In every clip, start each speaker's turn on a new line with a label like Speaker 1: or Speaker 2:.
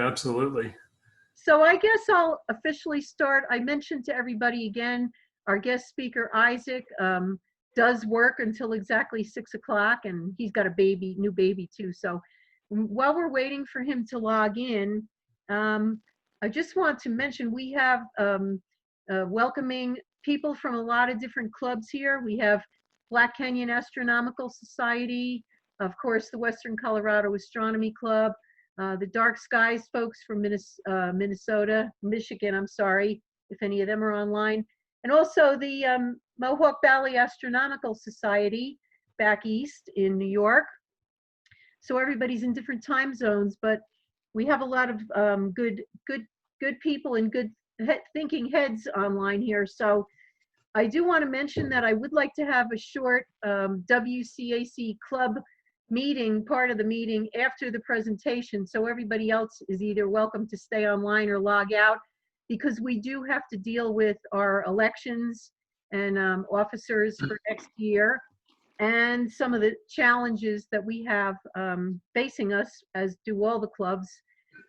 Speaker 1: Absolutely.
Speaker 2: So I guess I'll officially start. I mentioned to everybody again, our guest speaker, Isaac, does work until exactly 6 o'clock, and he's got a new baby too. So while we're waiting for him to log in, I just want to mention we have welcoming people from a lot of different clubs here. We have Black Canyon Astronomical Society, of course, the Western Colorado Astronomy Club, the Dark Skies folks from Michigan, I'm sorry, if any of them are online, and also the Mohawk Valley Astronomical Society back east in New York. So everybody's in different time zones, but we have a lot of good people and good thinking heads online here. So I do want to mention that I would like to have a short WCAC club meeting, part of the meeting after the presentation, so everybody else is either welcome to stay online or log out, because we do have to deal with our elections and officers for next year, and some of the challenges that we have facing us, as do all the clubs,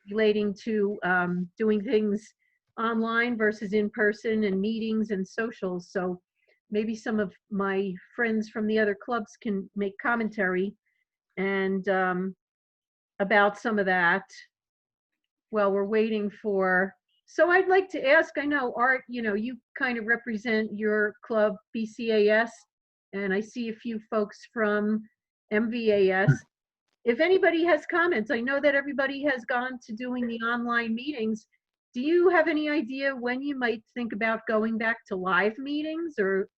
Speaker 2: relating to doing things online versus in person, and meetings and socials. So maybe some of my friends from the other clubs can make commentary and about some of that while we're waiting for. So I'd like to ask, I know Art, you kind of represent your club, BCAS, and I see a few folks from MVAS. If anybody has comments, I know that everybody has gone to doing the online meetings. Do you have any idea when you might think about going back to live meetings, or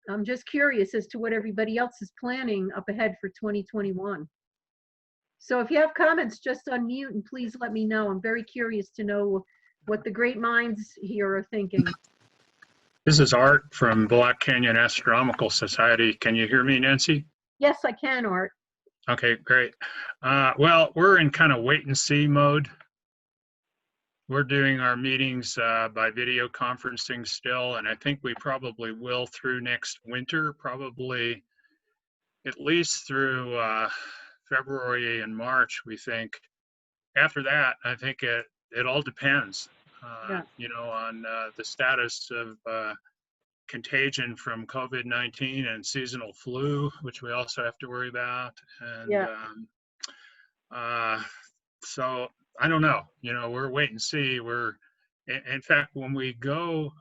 Speaker 2: I'm just curious as to what everybody else is planning up ahead for 2021. So if you have comments, just unmute and please let me know. I'm very curious to know what the great minds here are thinking.
Speaker 3: This is Art from Black Canyon Astronomical Society. Can you hear me, Nancy?
Speaker 2: Yes, I can, Art.
Speaker 3: Okay, great. Well, we're in kind of wait and see mode. We're doing our meetings by video conferencing still, and I think we probably will through next winter, probably at least through February and March, we think. After that, I think it all depends, on the status of contagion from COVID-19 and seasonal flu, which we also have to worry about. And so I don't know, we're wait and see. In fact, when we go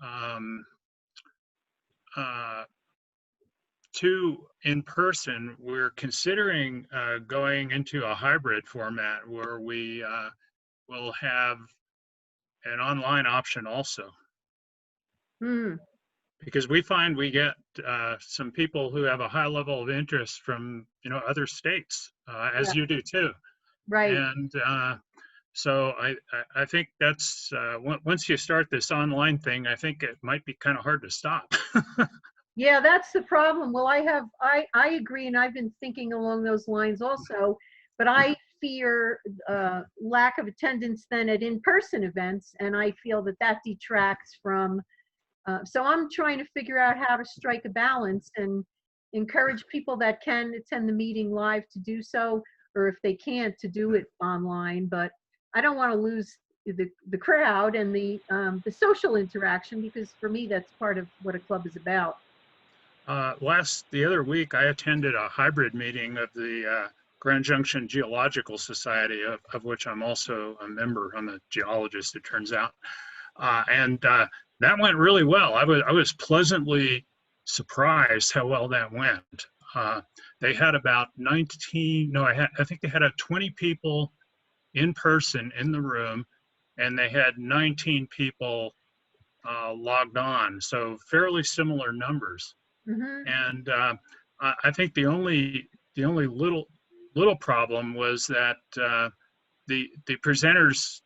Speaker 3: to in person, we're considering going into a hybrid format where we will have an online option also. Because we find we get some people who have a high level of interest from other states, as you do too.
Speaker 2: Right.
Speaker 3: And so I think that's once you start this online thing, I think it might be kind of hard to stop.
Speaker 2: Yeah, that's the problem. Well, I agree, and I've been thinking along those lines also, but I fear lack of attendance then at in-person events, and I feel that detracts from, so I'm trying to figure out how to strike a balance and encourage people that can attend the meeting live to do so, or if they can't, to do it online. But I don't want to lose the crowd and the social interaction, because for me, that's part of what a club is about.
Speaker 3: The other week, I attended a hybrid meeting of the Grand Junction Geological Society, of which I'm also a member. I'm a geologist, it turns out. And that went really well. I was pleasantly surprised how well that went. They had about 19, no, I think they had 20 people in person in the room, and they had 19 people logged on, so fairly similar numbers. And I think the only little problem was that the presenters,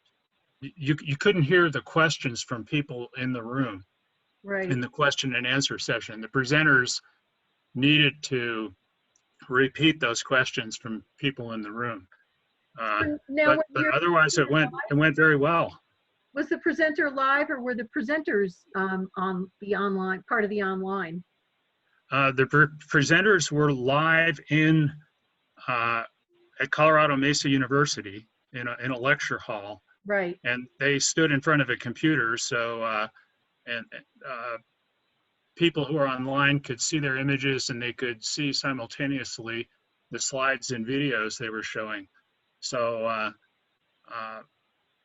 Speaker 3: you couldn't hear the questions from people in the room. Right. In the question and answer session, the presenters needed to repeat those questions from people in the room. But otherwise, it went very well.
Speaker 2: Was the presenter live, or were the presenters on the online part of the online?
Speaker 3: The presenters were live at Colorado Mesa University, in a lecture hall,
Speaker 2: Right.
Speaker 3: and they stood in front of a computer. So and people who are online could see their images, and they could see simultaneously the slides and videos they were showing. So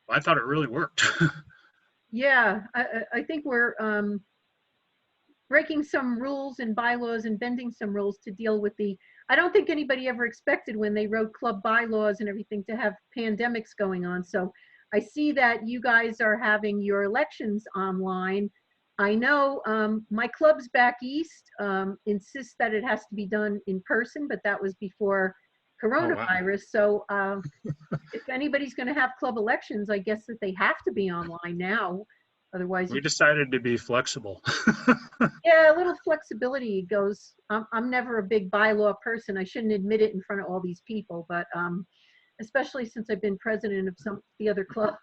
Speaker 3: I thought it really worked.
Speaker 2: Yeah, I think we're breaking some rules and bylaws and bending some rules to deal with the, I don't think anybody ever expected when they wrote club bylaws and everything to have pandemics going on. So I see that you guys are having your elections online. I know my clubs back east insist that it has to be done in person, but that was before
Speaker 3: Oh, wow.
Speaker 2: coronavirus. So if anybody's going to have club elections, I guess that they have to be online now. Otherwise,
Speaker 3: We decided to be flexible.
Speaker 2: yeah, a little flexibility goes. I'm never a big bylaw person. I shouldn't admit it in front of all these people, but especially since I've been president of the other club.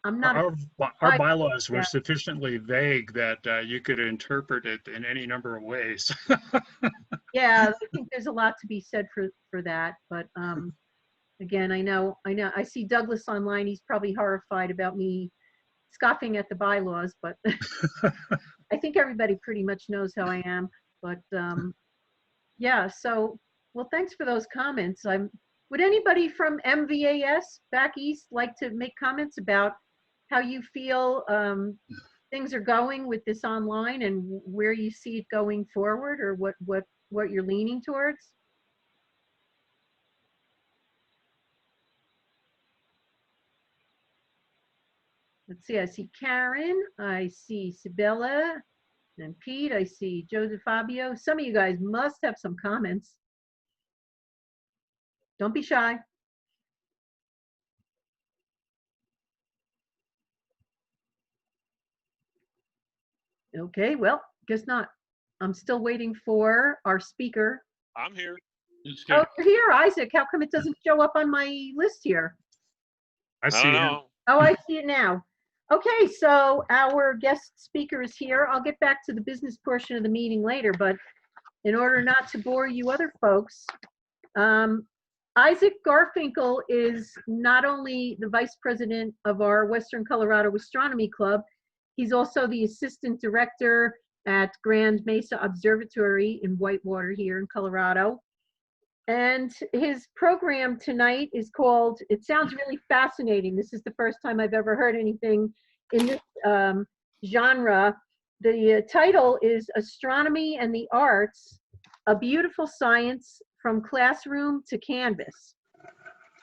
Speaker 2: I'm not a
Speaker 3: Our
Speaker 2: by,
Speaker 3: bylaws were
Speaker 2: yeah,
Speaker 3: sufficiently vague that you could interpret it in any number of ways.
Speaker 2: yeah. I think there's a lot to be said for that. But again, I see Douglas online. He's probably horrified about me scoffing at the bylaws, but I think everybody pretty much knows how I am. But yeah, so, well, thanks for those comments. Would anybody from MVAS back east like to make comments about how you feel things are going with this online and where you see it going forward, or what you're leaning towards? Let's see, I see Karen, I see Sibella, and Pete, I see Joseph Fabio. Some of you guys must have some comments. Don't be shy. Okay, well, guess not. I'm still waiting for our speaker.
Speaker 1: I'm here.
Speaker 2: Oh, you're here, Isaac. How come it doesn't show up on my list here?
Speaker 3: I
Speaker 1: I
Speaker 3: see
Speaker 1: don't
Speaker 3: him.
Speaker 1: know.
Speaker 2: Oh, I see it now. Okay, so our guest speaker is here. I'll get back to the business portion of the meeting later, but in order not to bore you other folks, Isaac Garfinkle is not only the vice president of our Western Colorado Astronomy Club, he's also the assistant director at Grand Mesa Observatory in Whitewater here in Colorado. And his program tonight is called, it sounds really fascinating. This is the first time I've ever heard anything in this genre. The title is Astronomy and the Arts, A Beautiful Science from Classroom to Canvas.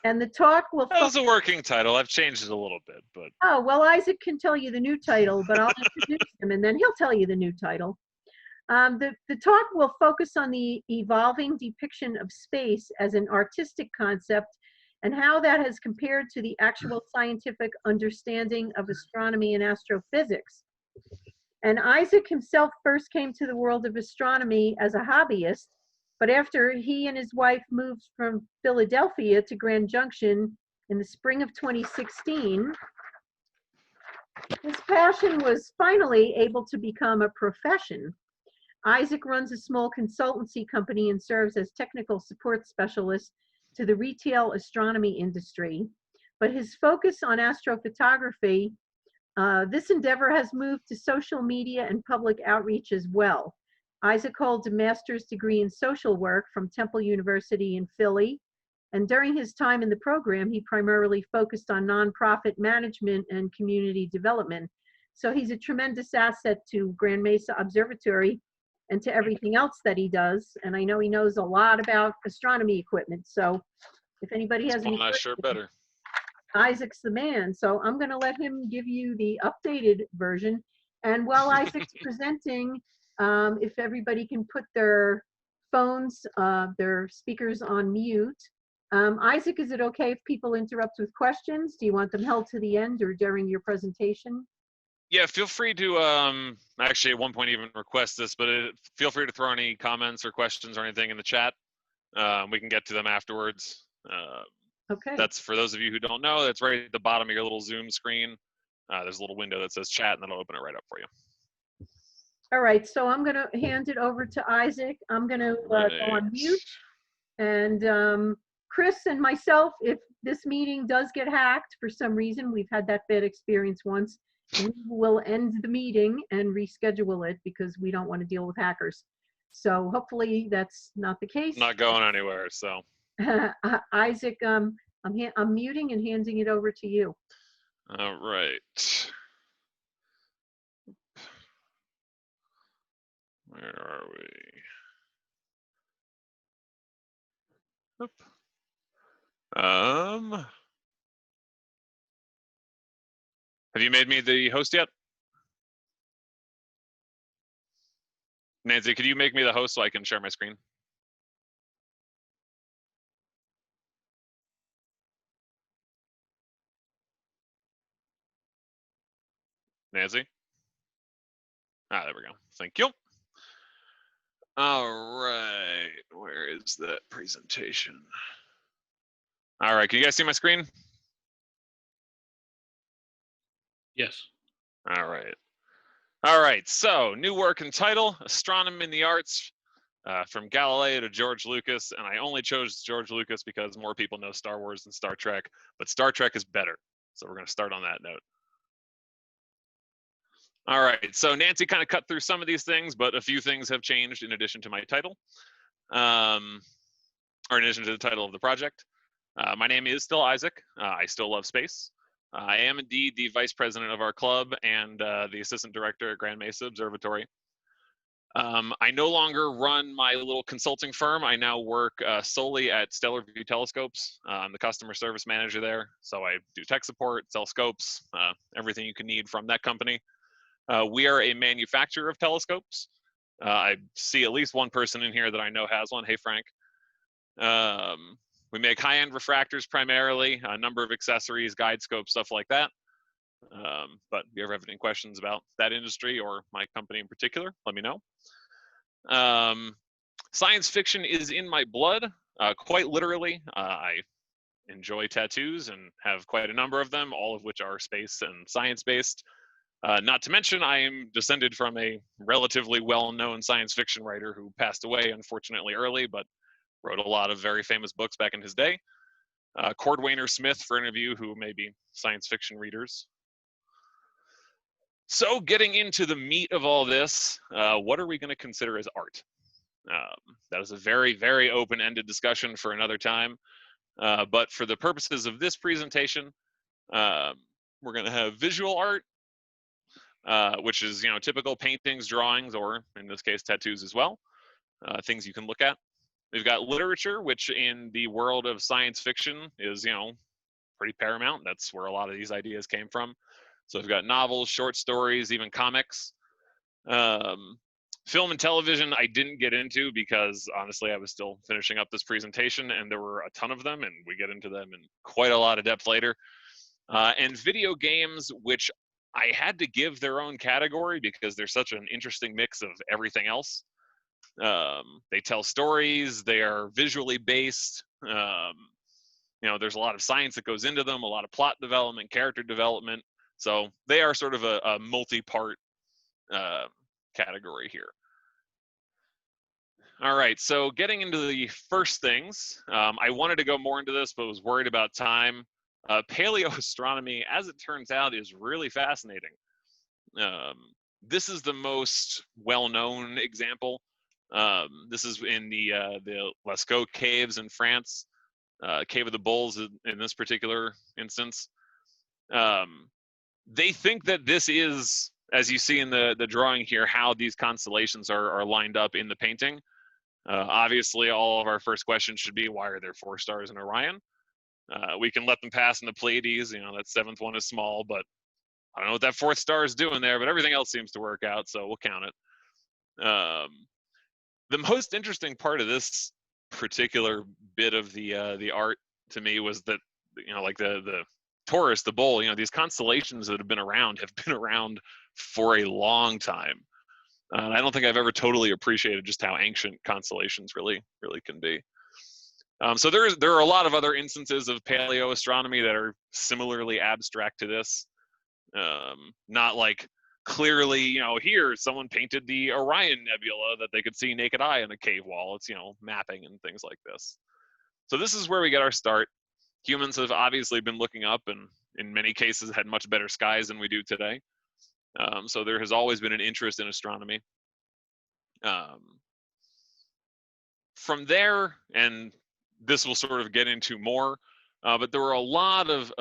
Speaker 2: And the talk will
Speaker 1: That was a working title. I've changed it a little bit, but
Speaker 2: oh, well, Isaac can tell you the new title, but I'll introduce him and then he'll tell you the new title. The talk will focus on the evolving depiction of space as an artistic concept and how that has compared to the actual scientific understanding of astronomy and astrophysics. And Isaac himself first came to the world of astronomy as a hobbyist, but after he and his wife moved from Philadelphia to Grand Junction in the spring of 2016, his passion was finally able to become a profession. Isaac runs a small consultancy company and serves as technical support specialist to the retail astronomy industry. But his focus on astrophotography, this endeavor has moved to social media and public outreach as well. Isaac holds a master's degree in social work from Temple University in Philly. And during his time in the program, he primarily focused on nonprofit management and community development. So he's a tremendous asset to Grand Mesa Observatory and to everything else that he does. And I know he knows a lot about astronomy equipment. So if anybody has any
Speaker 1: I sure better.
Speaker 2: Isaac's the man. So I'm going to let him give you the updated version. And while Isaac's presenting, if everybody can put their phones, their speakers on mute. Isaac, is it okay if people interrupt with questions? Do you want them held to the end or during your presentation?
Speaker 1: Yeah, feel free to actually at one point even request this, but feel free to throw any comments or questions or anything in the chat. We can get to them afterwards.
Speaker 2: Okay.
Speaker 1: That's for those of you who don't know, that's right at the bottom of your little Zoom screen. There's a little window that says chat, and that'll open it right up for you.
Speaker 2: All right, so I'm going to hand it over to Isaac. I'm going to go on mute. And Chris and myself, if this meeting does get hacked for some reason, we've had that bad experience once, we will end the meeting and reschedule it because we don't want to deal with hackers. So hopefully that's not the case.
Speaker 1: Not going anywhere, so.
Speaker 2: Isaac, I'm muting and handing it over to you.
Speaker 1: All right. Where are we? Oop. Have you made me the host yet? Nancy, could you make me the host so I can share my screen? Nancy? Ah, there we go. Thank you. All right, where is that presentation? All right, can you guys see my screen?
Speaker 4: Yes.
Speaker 1: All right. All right, so new work and title, Astronomy in the Arts, from Galileo to George Lucas, and I only chose George Lucas because more people know Star Wars than Star Trek, but Star Trek is better. So we're gonna start on that note. All right, so Nancy kind of cut through some of these things, but a few things have changed in addition to my title, or in addition to the title of the project. My name is still Isaac. I still love space. I am indeed the vice president of our club and the assistant director at Grand Mesa Observatory. I no longer run my little consulting firm. I now work solely at Stellar View Telescopes. I'm the customer service manager there. So I do tech support, sell scopes, everything you can need from that company. We are a manufacturer of telescopes. I see at least one person in here that I know has one. Hey, Frank. We make high-end refractors primarily, a number of accessories, guide scopes, stuff like that. But if you ever have any questions about that industry or my company in particular, let me know. Science fiction is in my blood, quite literally. I enjoy tattoos and have quite a number of them, all of which are space and science-based. Not to mention, I am descended from a relatively well-known science fiction writer who passed away, unfortunately, early, but wrote a lot of very famous books back in his day. Cordwainer Smith, for any of you who may be science fiction readers. So getting into the meat of all this, what are we going to consider as art? That is a very, very open-ended discussion for another time. But for the purposes of this presentation, we're going to have visual art, which is, you know, typical paintings, drawings, or in this case, tattoos as well, things you can look at. We've got literature, which in the world of science fiction is, you know, pretty paramount. That's where a lot of these ideas came from. So we've got novels, short stories, even comics. Film and television I didn't get into because honestly I was still finishing up this presentation and there were a ton of them and we get into them in quite a lot of depth later. And video games, which I had to give their own category because they're such an interesting mix of everything else. They tell stories, they are visually based. You know, there's a lot of science that goes into them, a lot of plot development, character development. So they are sort of a multi-part category here. All right, so getting into the first things, I wanted to go more into this, but was worried about time. Paleoastronomy, as it turns out, is really fascinating. This is the most well-known example. This is in the Lascaux caves in France, Cave of the Bulls in this particular instance. They think that this is, as you see in the drawing here, how these constellations are lined up in the painting. Obviously, all of our first questions should be, why are there 4 stars in Orion? We can let them pass in the Pleiades. You know, that 7th one is small, but I don't know what that 4th star is doing there, but everything else seems to work out, so we'll count it. The most interesting part of this particular bit of the art to me was that, you know, like the Taurus, the bull, you know, these constellations that have been around for a long time. I don't think I've ever totally appreciated just how ancient constellations really can be. So there are a lot of other instances of paleoastronomy that are similarly abstract to this. Not like clearly, you know, here someone painted the Orion Nebula that they could see naked eye on a cave wall. It's, you know, mapping and things like this. So this is where we get our start. Humans have obviously been looking up, and in many cases had much better skies than we do today. So there has always been an interest in astronomy. From there, and this will sort of get into more, but there were a lot of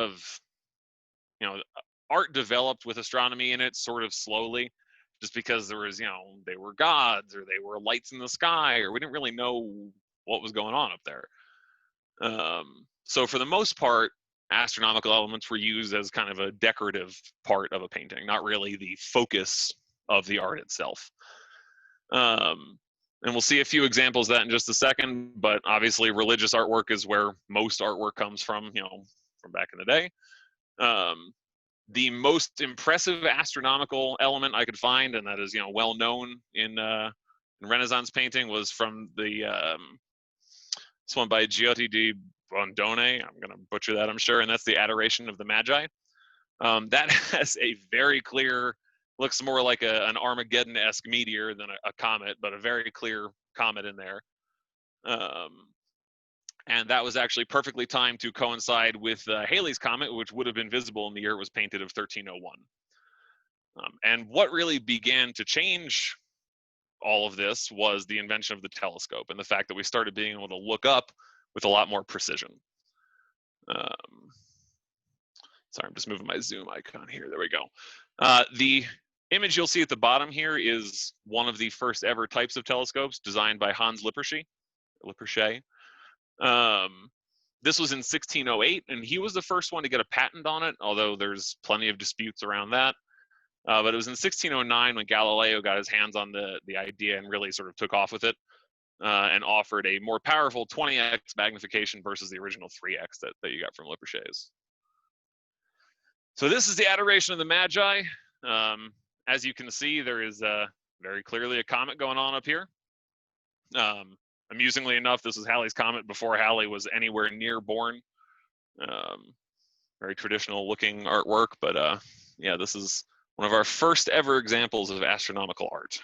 Speaker 1: art developed with astronomy in it sort of slowly, just because there was, they were gods or they were lights in the sky, or we didn't really know what was going on up there. So for the most part, astronomical elements were used as kind of a decorative part of a painting, not really the focus of the art itself. And we'll see a few examples of that in just a second, but obviously religious artwork is where most artwork comes from, from back in the day. The most impressive astronomical element I could find, and that is, well known in Renaissance painting, was from the this one by Giotti di Bondone. I'm going to butcher that, I'm sure, and that's the Adoration of the Magi. That has a very clear, looks more like an Armageddon-esque meteor than a comet, but a very clear comet in there. And that was actually perfectly timed to coincide with Halley's Comet, which would have been visible in the year it was painted of 1301. And what really began to change all of this was the invention of the telescope and the fact that we started being able to look up with a lot more precision. Sorry, I'm just moving my zoom icon here. There we go. The image you'll see at the bottom here is one of the first ever types of telescopes designed by Hans Lippershey. This was in 1608, and he was the first one to get a patent on it, although there's plenty of disputes around that. But it was in 1609 when Galileo got his hands on the idea and really sort of took off with it, and offered a more powerful 20x magnification versus the original 3x that you got from Lippershey's. So this is the Adoration of the Magi. As you can see, there is very clearly a comet going on up here. Amusingly enough, this is Halley's Comet before Halley was anywhere near born. Very traditional looking artwork, but yeah, this is one of our first ever examples of astronomical art.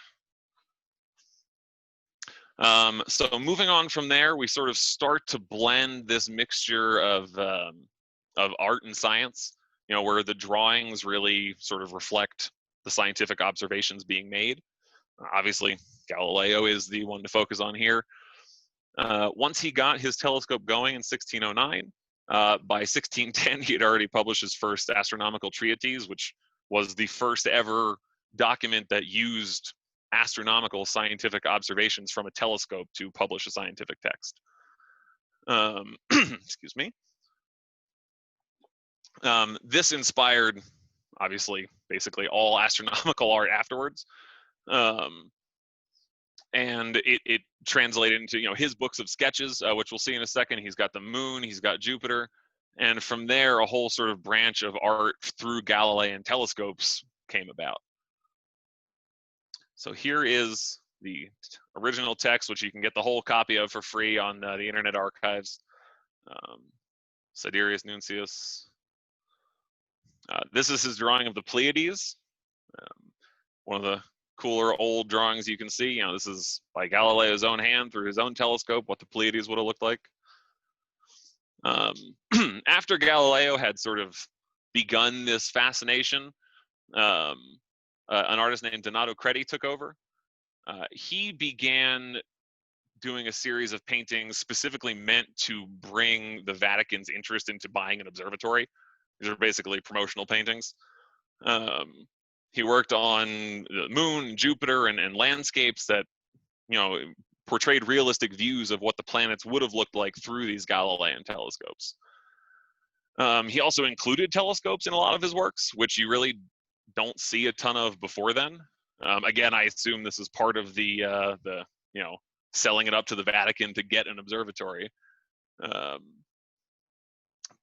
Speaker 1: So moving on from there, we sort of start to blend this mixture of art and science, where the drawings really sort of reflect the scientific observations being made. Obviously, Galileo is the one to focus on here. Once he got his telescope going in 1609, by 1610, he had already published his first astronomical treatise, which was the first ever document that used astronomical scientific observations from a telescope to publish a scientific text. Excuse me. This inspired, obviously, basically all astronomical art afterwards. And it translated into his books of sketches, which we'll see in a second. He's got the moon, he's got Jupiter, and from there a whole sort of branch of art through Galilean telescopes came about. So here is the original text, which you can get the whole copy of for free on the Internet Archives. Sidereus Nuncius. This is his drawing of the Pleiades. One of the cooler old drawings you can see. This is by Galileo's own hand through his own telescope, what the Pleiades would have looked like. After Galileo had sort of begun this fascination, an artist named Donato Credi took over. He began doing a series of paintings specifically meant to bring the Vatican's interest into buying an observatory. These are basically promotional paintings. He worked on the moon, Jupiter, and landscapes that, portrayed realistic views of what the planets would have looked like through these Galilean telescopes. He also included telescopes in a lot of his works, which you really don't see a ton of before then. Again, I assume this is part of the selling it up to the Vatican to get an observatory.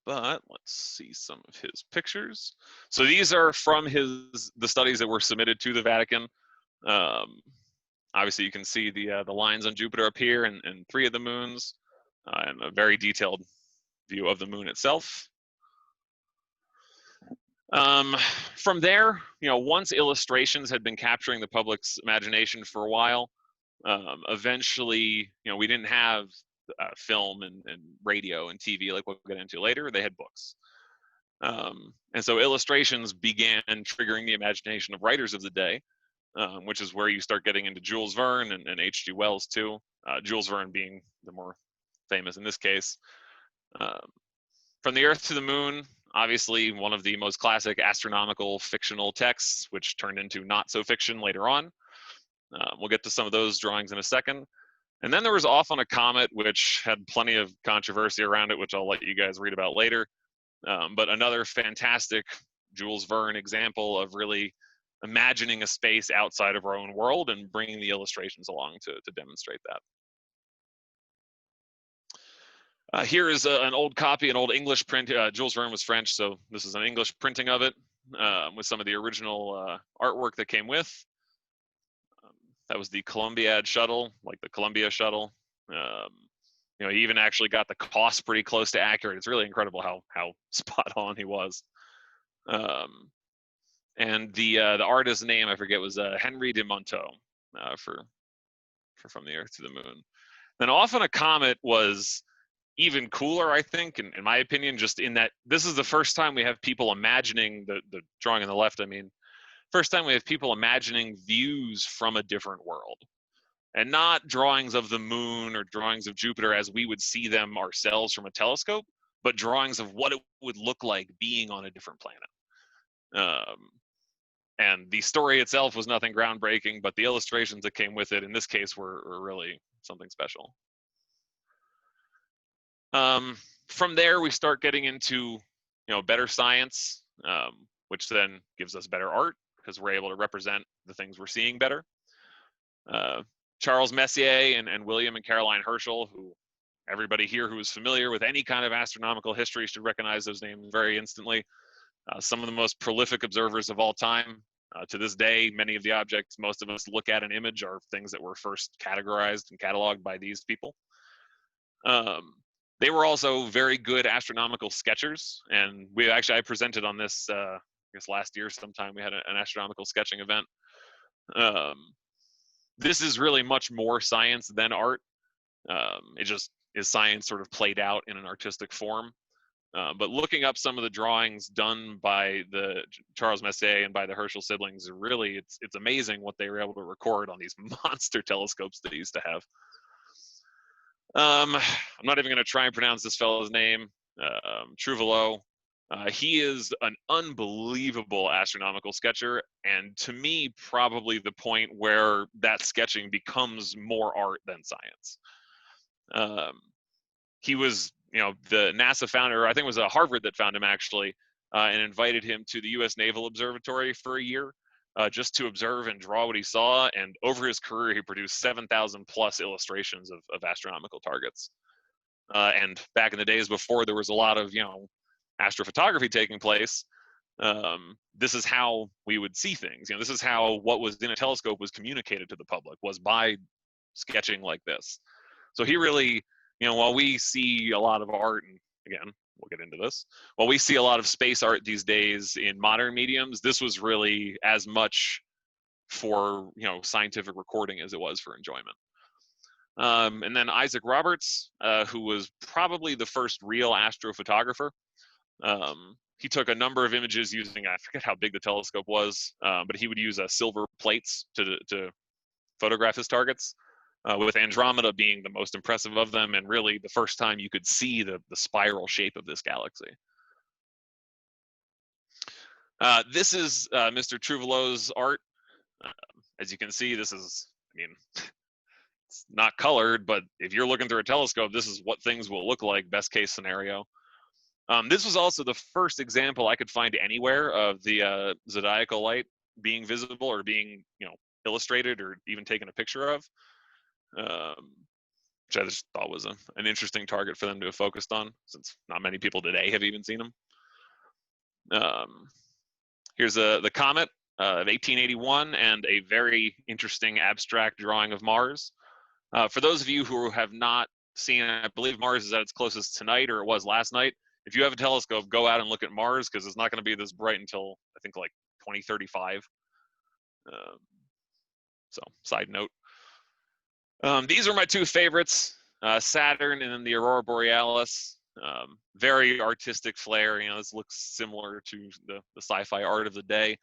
Speaker 1: But let's see some of his pictures. So these are from the studies that were submitted to the Vatican. Obviously, you can see the lines on Jupiter up here and 3 of the moons, and a very detailed view of the moon itself. From there, once illustrations had been capturing the public's imagination for a while, eventually, we didn't have film and radio and TV, like we'll get into later. They had books. And so illustrations began triggering the imagination of writers of the day, which is where you start getting into Jules Verne and H.G. Wells too. Jules Verne being the more famous in this case. From the Earth to the Moon, obviously one of the most classic astronomical fictional texts, which turned into not so fiction later on. We'll get to some of those drawings in a second. And then there was Off on a Comet, which had plenty of controversy around it, which I'll let you guys read about later. But another fantastic Jules Verne example of really imagining a space outside of our own world and bringing the illustrations along to demonstrate that. Here is an old copy, an old English print. Jules Verne was French, so this is an English printing of it with some of the original artwork that came with. That was the Columbiad shuttle, like the Columbia shuttle. You know, he even actually got the cost pretty close to accurate. It's really incredible how spot on he was. And the artist's name, I forget, was Henry de Monteau for From the Earth to the Moon. Then Off on a Comet was even cooler, I think, in my opinion, just in that this is the first time we have people imagining, the drawing on the left, I mean, first time we have people imagining views from a different world. And not drawings of the moon or drawings of Jupiter as we would see them ourselves from a telescope, but drawings of what it would look like being on a different planet. And the story itself was nothing groundbreaking, but the illustrations that came with it, in this case, were really something special. From there, we start getting into, better science, which then gives us better art because we're able to represent the things we're seeing better. Charles Messier and William and Caroline Herschel, who everybody here who is familiar with any kind of astronomical history should recognize those names very instantly. Some of the most prolific observers of all time. To this day, many of the objects most of us look at an image are things that were first categorized and cataloged by these people. They were also very good astronomical sketchers, and I presented on this, I guess last year sometime. We had an astronomical sketching event. This is really much more science than art. It just is science sort of played out in an artistic form. But looking up some of the drawings done by the Charles Messier and by the Herschel siblings, really, it's amazing what they were able to record on these monster telescopes they used to have. I'm not even going to try and pronounce this fellow's name, Trouvelot. He is an unbelievable astronomical sketcher, and to me, probably the point where that sketching becomes more art than science. He was, the NASA founder, I think it was Harvard that found him actually, and invited him to the U.S. Naval Observatory for a year just to observe and draw what he saw. And over his career, he produced 7,000 plus illustrations of astronomical targets. And back in the days before there was a lot of, astrophotography taking place, this is how we would see things. This is how what was in a telescope was communicated to the public, was by sketching like this. So he really, while we see a lot of art, and again, we'll get into this, while we see a lot of space art these days in modern mediums, this was really as much for, scientific recording as it was for enjoyment. And then Isaac Roberts, who was probably the first real astrophotographer. He took a number of images using, I forget how big the telescope was, but he would use silver plates to photograph his targets, with Andromeda being the most impressive of them, and really the first time you could see the spiral shape of this galaxy. This is Mr. Trouvelot's art. As you can see, this is, it's not colored, but if you're looking through a telescope, this is what things will look like, best case scenario. This was also the first example I could find anywhere of the zodiacal light being visible or being, illustrated or even taken a picture of, which I just thought was an interesting target for them to have focused on, since not many people today have even seen them. Here's the comet of 1881 and a very interesting abstract drawing of Mars. For those of you who have not seen, I believe Mars is at its closest tonight, or it was last night. If you have a telescope, go out and look at Mars, because it's not going to be this bright until, I think, like 2035. So, side note. These are my two favorites. Saturn, and then the Aurora Borealis. Very artistic flair. You know, this looks similar to the sci-fi art of the day.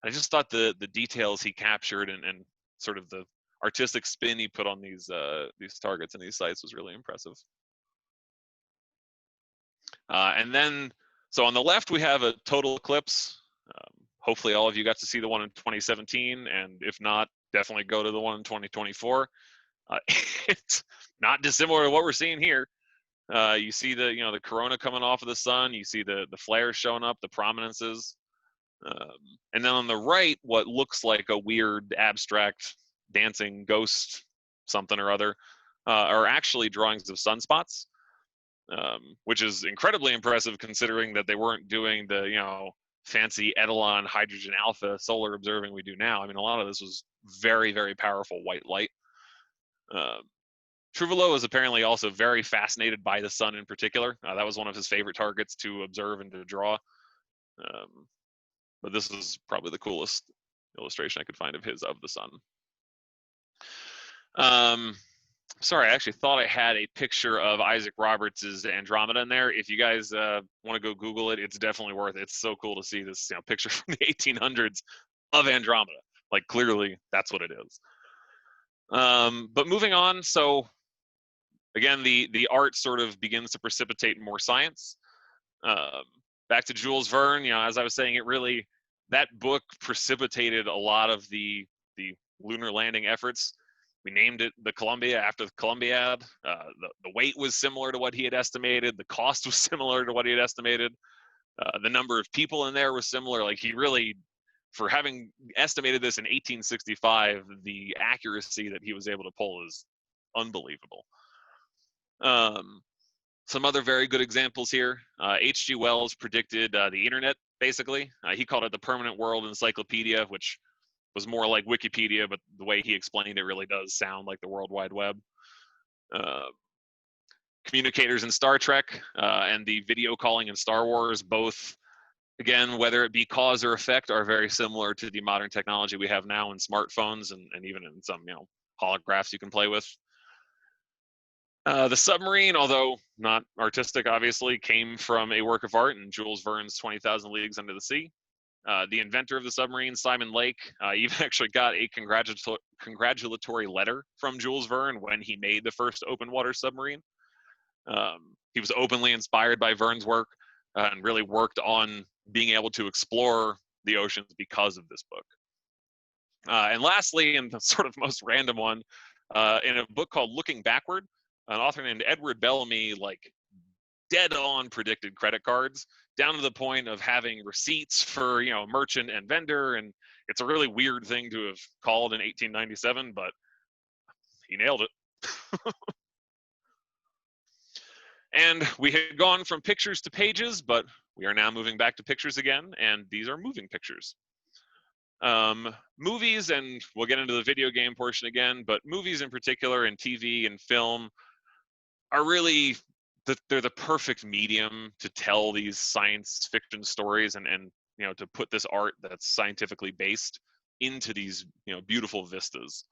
Speaker 1: I just thought the details he captured and sort of the artistic spin he put on these targets and these sites was really impressive. And then, so on the left we have a total eclipse. Hopefully all of you got to see the one in 2017, and if not, definitely go to the one in 2024. It's not dissimilar to what we're seeing here. You see the corona coming off of the sun. You see the flares showing up, the prominences. And then on the right, what looks like a weird abstract dancing ghost something or other are actually drawings of sunspots, which is incredibly impressive considering that they weren't doing the fancy Etalon hydrogen alpha solar observing we do now. I mean, a lot of this was very, very powerful white light. Trouvelot is apparently also very fascinated by the sun in particular. That was one of his favorite targets to observe and to draw. But this is probably the coolest illustration I could find of his of the sun. Sorry, I actually thought I had a picture of Isaac Roberts' Andromeda in there. If you guys want to go Google it, it's definitely worth it. It's so cool to see this picture from the 1800s of Andromeda. Like, clearly, that's what it is. But moving on, so again, the art sort of begins to precipitate more science. Back to Jules Verne, as I was saying, that book precipitated a lot of the lunar landing efforts. We named it the Columbia after the Columbiad. The weight was similar to what he had estimated. The cost was similar to what he had estimated. The number of people in there was similar. Like, he really, for having estimated this in 1865, the accuracy that he was able to pull is unbelievable. Some other very good examples here. H.G. Wells predicted the internet, basically. He called it the Permanent World Encyclopedia, which was more like Wikipedia, but the way he explained it really does sound like the World Wide Web. Communicators in Star Trek and the video calling in Star Wars, both, again, whether it be cause or effect, are very similar to the modern technology we have now in smartphones and even in some holographs you can play with. The submarine, although not artistic, obviously, came from a work of art in Jules Verne's 20,000 Leagues Under the Sea. The inventor of the submarine, Simon Lake, even actually got a congratulatory letter from Jules Verne when he made the first open water submarine. He was openly inspired by Verne's work and really worked on being able to explore the oceans because of this book. And lastly, and the sort of most random one, in a book called Looking Backward, an author named Edward Bellamy, dead on predicted credit cards, down to the point of having receipts for merchant and vendor, and it's a really weird thing to have called in 1897, but he nailed it. And we had gone from pictures to pages, but we are now moving back to pictures again, and these are moving pictures. Movies, and we'll get into the video game portion again, but movies in particular, and TV and film, are really they're the perfect medium to tell these science fiction stories and to put this art that's scientifically based into these beautiful vistas.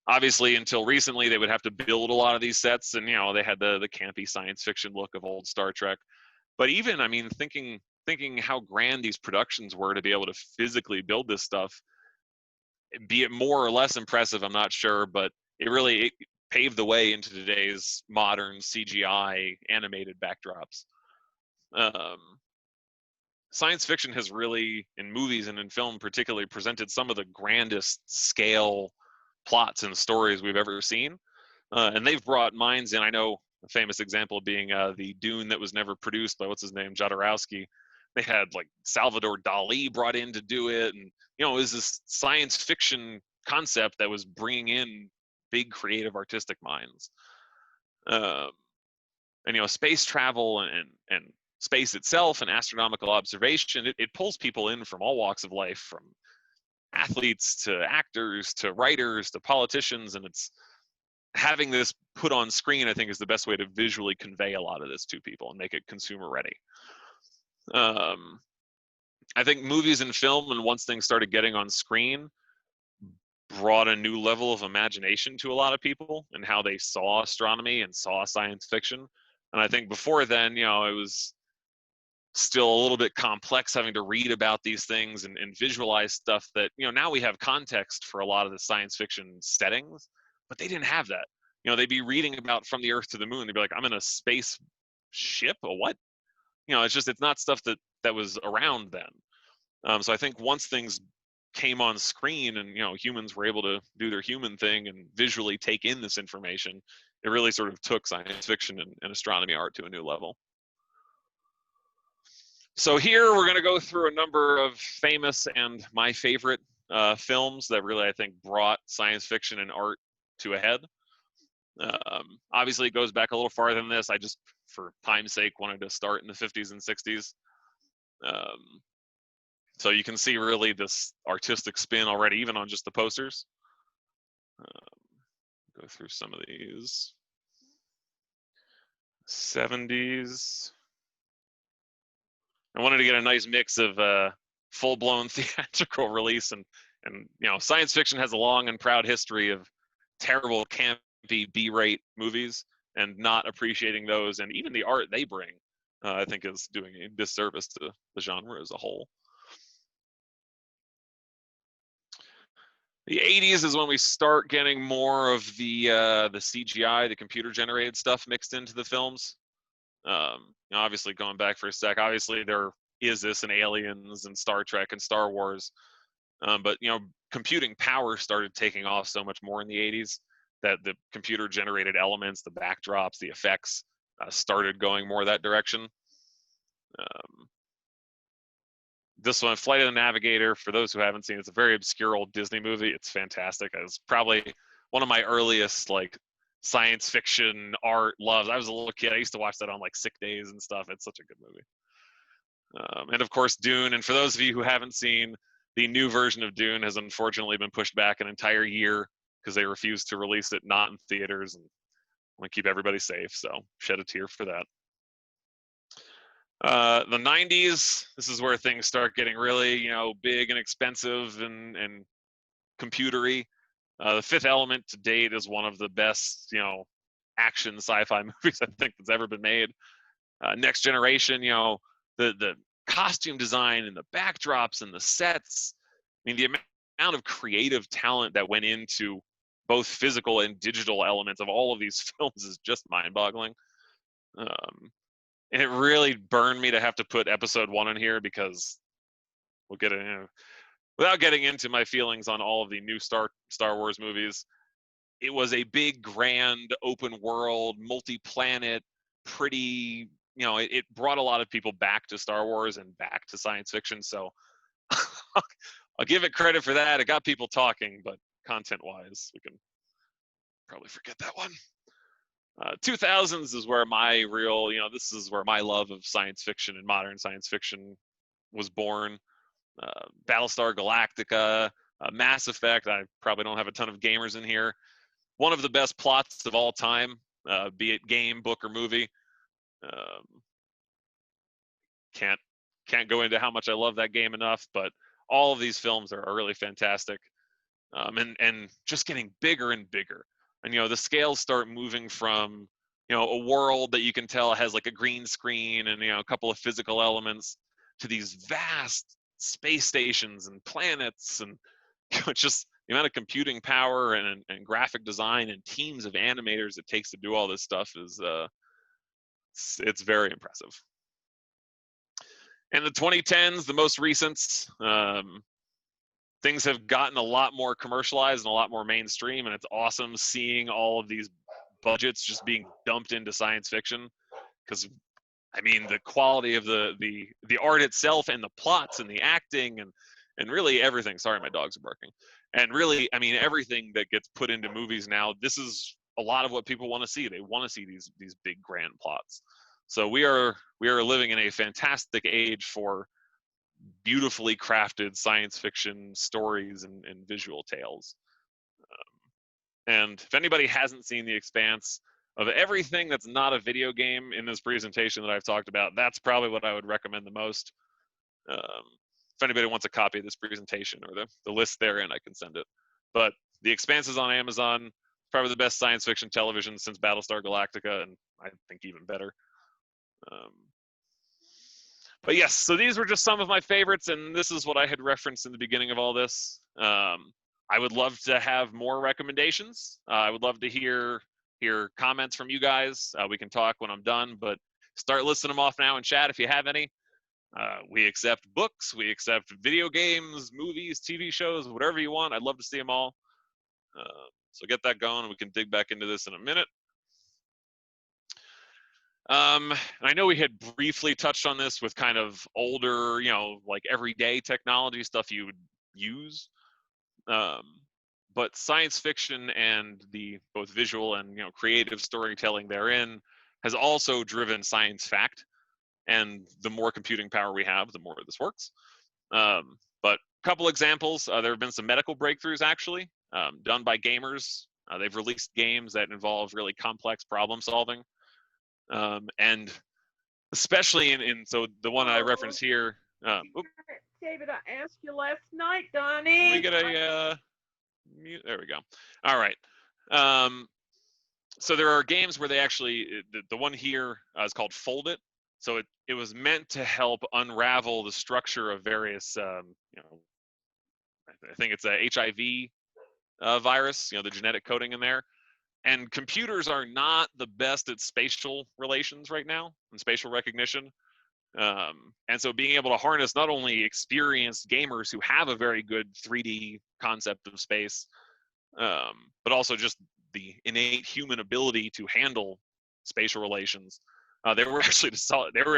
Speaker 1: Obviously, until recently, they would have to build a lot of these sets, and they had the campy science fiction look of old Star Trek. But even, I mean, thinking how grand these productions were to be able to physically build this stuff, be it more or less impressive, I'm not sure, but it paved the way into today's modern CGI animated backdrops. Science fiction has really, in movies and in film particularly, presented some of the grandest scale plots and stories we've ever seen. And they've brought minds in. I know a famous example being the Dune that was never produced by, what's his name, Jodorowsky. They had Salvador Dali brought in to do it. And, it was this science fiction concept that was bringing in big creative artistic minds. And space travel and space itself and astronomical observation, it pulls people in from all walks of life, from athletes to actors to writers to politicians, and it's having this put on screen, I think, is the best way to visually convey a lot of this to people and make it consumer ready. I think movies and film, and once things started getting on screen, brought a new level of imagination to a lot of people and how they saw astronomy and saw science fiction. And I think before then, you know, it was still a little bit complex having to read about these things and visualize stuff that, you know, now we have context for a lot of the science fiction settings, but they didn't have that. You know, they'd be reading about From the Earth to the Moon. They'd be like, I'm in a space ship? A what? You know, it's not stuff that was around then. So I think once things came on screen and, you know, humans were able to do their human thing and visually take in this information, it really sort of took science fiction and astronomy art to a new level. So here we're going to go through a number of famous and my favorite films that really, I think, brought science fiction and art to a head. Obviously, it goes back a little farther than this. I just, for time's sake, wanted to start in the 50s and 60s. So you can see really this artistic spin already, even on just the posters. Go through some of these. 70s. I wanted to get a nice mix of full-blown theatrical release and you know, science fiction has a long and proud history of terrible, campy B-rate movies and not appreciating those, and even the art they bring, I think is doing a disservice to the genre as a whole. The 80s is when we start getting more of the CGI, the computer-generated stuff mixed into the films. You know, obviously going back for a sec, obviously there is this in Aliens and Star Trek and Star Wars, but you know, computing power started taking off so much more in the 80s that the computer generated elements, the backdrops, the effects started going more that direction. This one, Flight of the Navigator, for those who haven't seen, it's a very obscure old Disney movie. It's fantastic. It's probably one of my earliest like science fiction art loves. I was a little kid. I used to watch that on like sick days and stuff. It's such a good movie. And of course, Dune. And for those of you who haven't seen, the new version of Dune has unfortunately been pushed back an entire year because they refused to release it not in theaters and want to keep everybody safe. So shed a tear for that. The 90s, this is where things start getting really, you know, big and expensive and computery. The Fifth Element to date is one of the best, you know, action sci-fi movies I think that's ever been made. Next Generation, you know, the costume design and the backdrops and the sets. I mean, the amount of creative talent that went into both physical and digital elements of all of these films is just mind-boggling. And it really burned me to have to put episode 1 in here because we'll get it, you know, without getting into my feelings on all of the new Star Wars movies. It was a big, grand, open world, multi-planet, pretty, you know, it brought a lot of people back to Star Wars and back to science fiction. So I'll give it credit for that. It got people talking, but content-wise, we can probably forget that one. 2000s is where my real, you know, this is where my love of science fiction and modern science fiction was born. Battlestar Galactica, Mass Effect. I probably don't have a ton of gamers in here. One of the best plots of all time, be it game, book, or movie. Can't go into how much I love that game enough, but all of these films are really fantastic, and just getting bigger and bigger. And you know, the scales start moving from, you know, a world that you can tell has like a green screen and, you know, a couple of physical elements to these vast space stations and planets, and you know, just the amount of computing power and graphic design and teams of animators it takes to do all this stuff is it's very impressive. And the 2010s, the most recent, things have gotten a lot more commercialized and a lot more mainstream, and it's awesome seeing all of these budgets just being dumped into science fiction. Because I mean, the quality of the art itself and the plots and the acting and really everything. Sorry, my dogs are barking. And really, I mean, everything that gets put into movies now, this is a lot of what people want to see. They want to see these big grand plots. So we are living in a fantastic age for beautifully crafted science fiction stories and visual tales. And if anybody hasn't seen The Expanse, of everything that's not a video game in this presentation that I've talked about, that's probably what I would recommend the most. If anybody wants a copy of this presentation or the list therein, I can send it. But The Expanse is on Amazon. Probably the best science fiction television since Battlestar Galactica, and I think even better. But yes, so these were just some of my favorites, and this is what I had referenced in the beginning of all this. I would love to have more recommendations. I would love to hear comments from you guys. We can talk when I'm done, but start listing them off now in chat if you have any. We accept books, we accept video games, movies, TV shows, whatever you want. I'd love to see them all. So get that going, and we can dig back into this in a minute. I know we had briefly touched on this with kind of older, like everyday technology stuff you would use. But science fiction and the both visual and creative storytelling therein has also driven science fact. And the more computing power we have, the more this works. But a couple examples, there have been some medical breakthroughs actually done by gamers. They've released games that involve really complex problem solving. And especially so the one I referenced here.
Speaker 5: David, I asked you last night, Donnie.
Speaker 1: We get a mute. There we go. All right. So there are games where they actually, the one here is called Fold It. So it was meant to help unravel the structure of various, I think it's a HIV virus, the genetic coding in there. And computers are not the best at spatial relations right now and spatial recognition. And so being able to harness not only experienced gamers who have a very good 3D concept of space, but also just the innate human ability to handle spatial relations. They were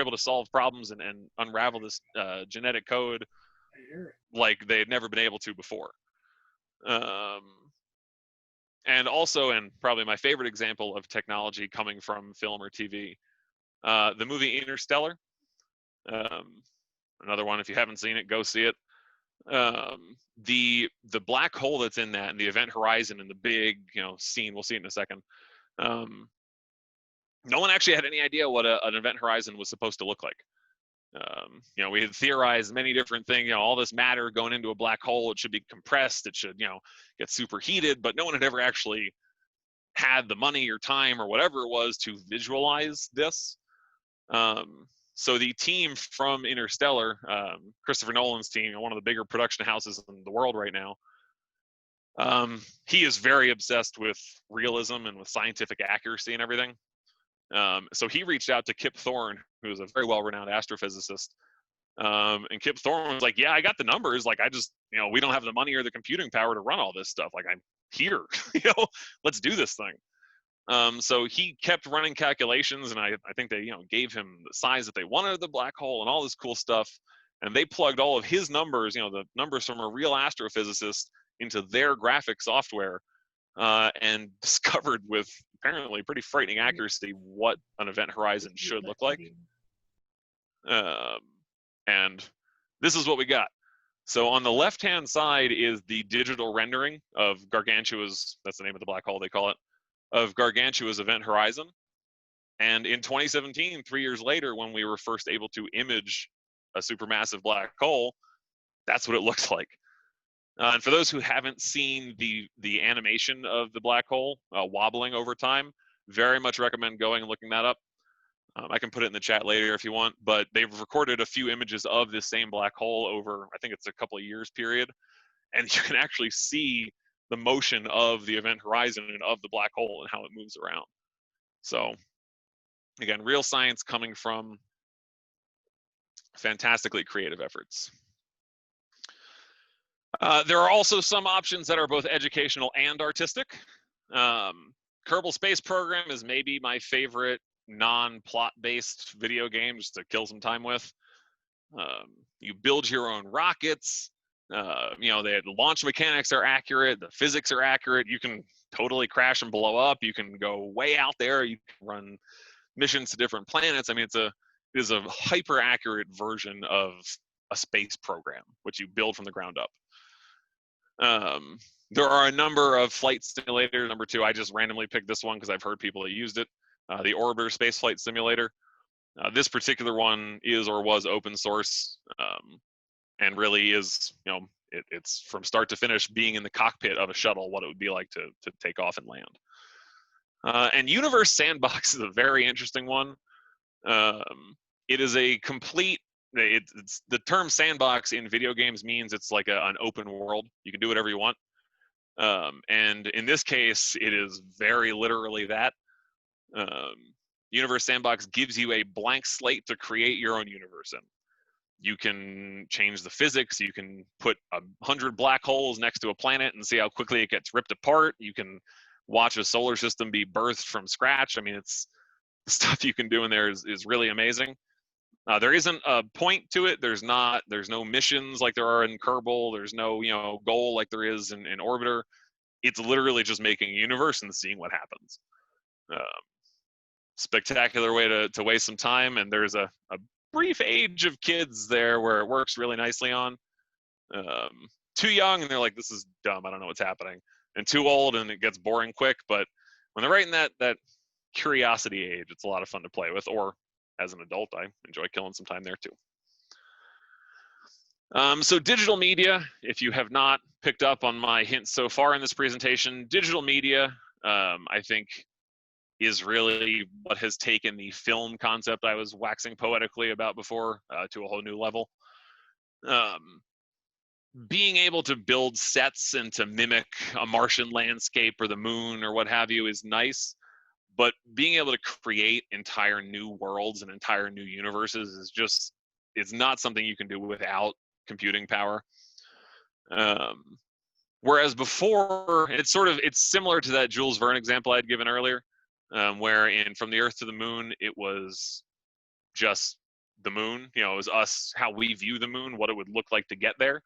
Speaker 1: able to solve problems and unravel this genetic code like they had never been able to before. And also, and probably my favorite example of technology coming from film or TV, the movie Interstellar. Another one, if you haven't seen it, go see it. The black hole that's in that and the event horizon and the big scene, we'll see it in a second. No one actually had any idea what an event horizon was supposed to look like. We had theorized many different things, all this matter going into a black hole, it should be compressed, it should, get superheated, but no one had ever actually had the money or time or whatever it was to visualize this. So the team from Interstellar, Christopher Nolan's team, one of the bigger production houses in the world right now, he is very obsessed with realism and with scientific accuracy and everything. So he reached out to Kip Thorne, who is a very well-renowned astrophysicist. And Kip Thorne was like, yeah, I got the numbers. Like, I just, we don't have the money or the computing power to run all this stuff. Like, I'm here, let's do this thing. So he kept running calculations, and I think they, gave him the size that they wanted of the black hole and all this cool stuff. And they plugged all of his numbers, the numbers from a real astrophysicist, into their graphic software, and discovered with apparently pretty frightening accuracy what an event horizon should look like. And this is what we got. So on the left-hand side is the digital rendering of Gargantua's, that's the name of the black hole they call it, of Gargantua's event horizon. And in 2017, 3 years later, when we were first able to image a supermassive black hole, that's what it looks like. And for those who haven't seen the animation of the black hole wobbling over time, very much recommend going and looking that up. I can put it in the chat later if you want, but they've recorded a few images of this same black hole over, I think it's a couple of years period, and you can actually see the motion of the event horizon and of the black hole and how it moves around. So again, real science coming from fantastically creative efforts. There are also some options that are both educational and artistic. Kerbal Space Program is maybe my favorite non-plot-based video game just to kill some time with. You build your own rockets. The launch mechanics are accurate. The physics are accurate. You can totally crash and blow up. You can go way out there. You can run missions to different planets. I mean, it is a hyper-accurate version of a space program, which you build from the ground up. There are a number of flight simulators. Number two, I just randomly picked this one because I've heard people that used it. The Orbiter Space Flight Simulator. This particular one is or was open source, and really is, It's from start to finish being in the cockpit of a shuttle, what it would be like to take off and land. And Universe Sandbox is a very interesting one. It is a complete, it's the term sandbox in video games means it's like an open world. You can do whatever you want. And in this case, it is very literally that. Universe Sandbox gives you a blank slate to create your own universe in. You can change the physics. You can put 100 black holes next to a planet and see how quickly it gets ripped apart. You can watch a solar system be birthed from scratch. I mean, it's the stuff you can do in there is really amazing. There isn't a point to it. There's no missions like there are in Kerbal. There's no, goal like there is in Orbiter. It's literally just making a universe and seeing what happens. Spectacular way to waste some time. And there's a brief age of kids there where it works really nicely on. Too young and they're like, this is dumb, I don't know what's happening. And too old and it gets boring quick. But when they're right in that curiosity age, it's a lot of fun to play with. Or as an adult, I enjoy killing some time there too. So digital media, if you have not picked up on my hints so far in this presentation, digital media, I think, is really what has taken the film concept I was waxing poetically about before to a whole new level. Being able to build sets and to mimic a Martian landscape or the moon or what have you is nice, but being able to create entire new worlds and entire new universes is just, it's not something you can do without computing power. Whereas before, it's similar to that Jules Verne example I'd given earlier, where in From the Earth to the Moon, it was just the moon, it was us, how we view the moon, what it would look like to get there.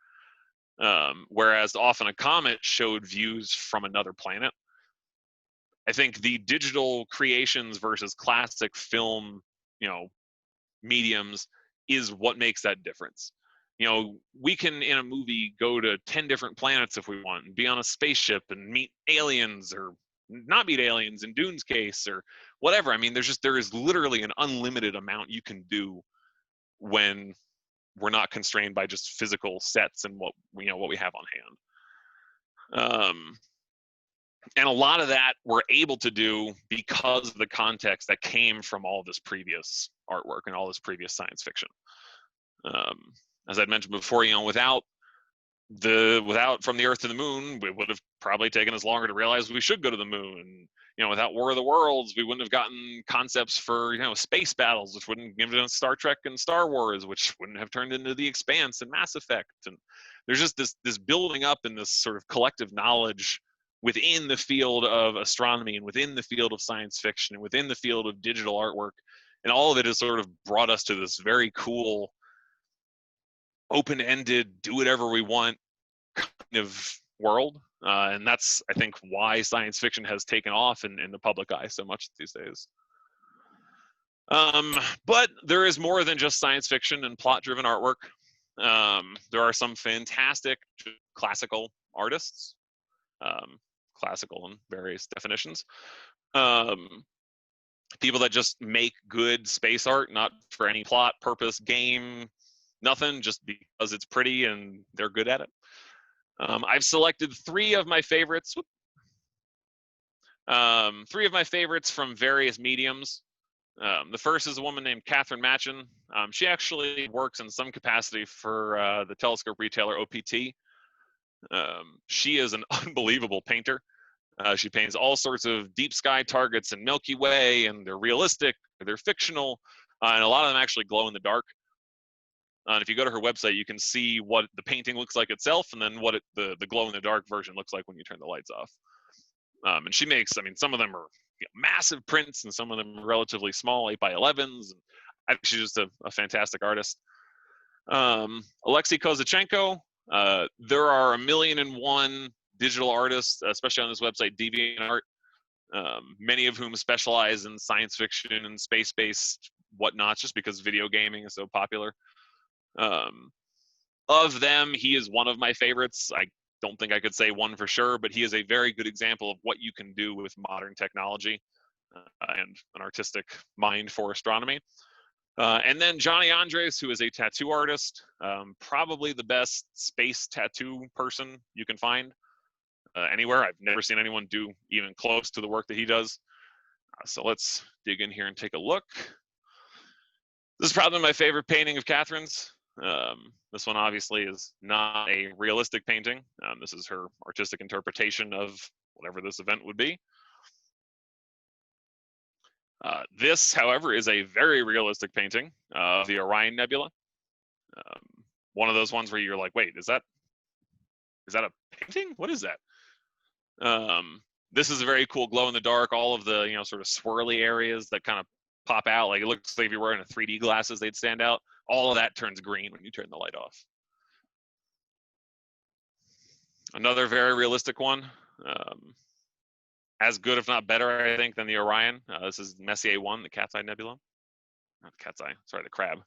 Speaker 1: Whereas often a comet showed views from another planet. I think the digital creations versus classic film, mediums is what makes that difference. We can, in a movie, go to 10 different planets if we want and be on a spaceship and meet aliens or not meet aliens in Dune's case or whatever. I mean, there is literally an unlimited amount you can do when we're not constrained by just physical sets and what we have on hand. And a lot of that we're able to do because of the context that came from all this previous artwork and all this previous science fiction. As I'd mentioned before, without From the Earth to the Moon, it would have probably taken us longer to realize we should go to the moon. And, without War of the Worlds, we wouldn't have gotten concepts for, space battles, which wouldn't give us Star Trek and Star Wars, which wouldn't have turned into The Expanse and Mass Effect. And there's just this building up in this sort of collective knowledge within the field of astronomy and within the field of science fiction and within the field of digital artwork. And all of it has sort of brought us to this very cool, open-ended, do whatever we want kind of world. And that's, I think, why science fiction has taken off in the public eye so much these days. But there is more than just science fiction and plot-driven artwork. There are some fantastic classical artists, classical in various definitions. People that just make good space art, not for any plot, purpose, game, nothing, just because it's pretty and they're good at it. I've selected three of my favorites. Three of my favorites from various mediums. The first is a woman named Catherine Machen. She actually works in some capacity for the telescope retailer OPT. She is an unbelievable painter. She paints all sorts of deep sky targets and Milky Way, and they're realistic, they're fictional, and a lot of them actually glow in the dark. And if you go to her website, you can see what the painting looks like itself, and then what the glow-in-the-dark version looks like when you turn the lights off. And she makes, some of them are massive prints, and some of them are relatively small, 8x11s. And I think she's just a fantastic artist. Alexei Kozachenko. There are 1,000,001 digital artists, especially on this website, DeviantArt, many of whom specialize in science fiction and space-based whatnot, just because video gaming is so popular. Of them, he is one of my favorites. I don't think I could say one for sure, but he is a very good example of what you can do with modern technology and an artistic mind for astronomy. And then Johnny Andres, who is a tattoo artist, probably the best space tattoo person you can find anywhere. I've never seen anyone do even close to the work that he does. So let's dig in here and take a look. This is probably my favorite painting of Catherine's. This one obviously is not a realistic painting. This is her artistic interpretation of whatever this event would be. This, however, is a very realistic painting of the Orion Nebula. One of those ones where you're like, wait, is that a painting? What is that? This is a very cool glow in the dark. All of the, sort of swirly areas that kind of pop out. Like it looks like if you're wearing a 3D glasses, they'd stand out. All of that turns green when you turn the light off. Another very realistic one. As good, if not better, I think, than the Orion. This is Messier 1, the Cat's Eye Nebula. Not the Cat's Eye, sorry, the Crab.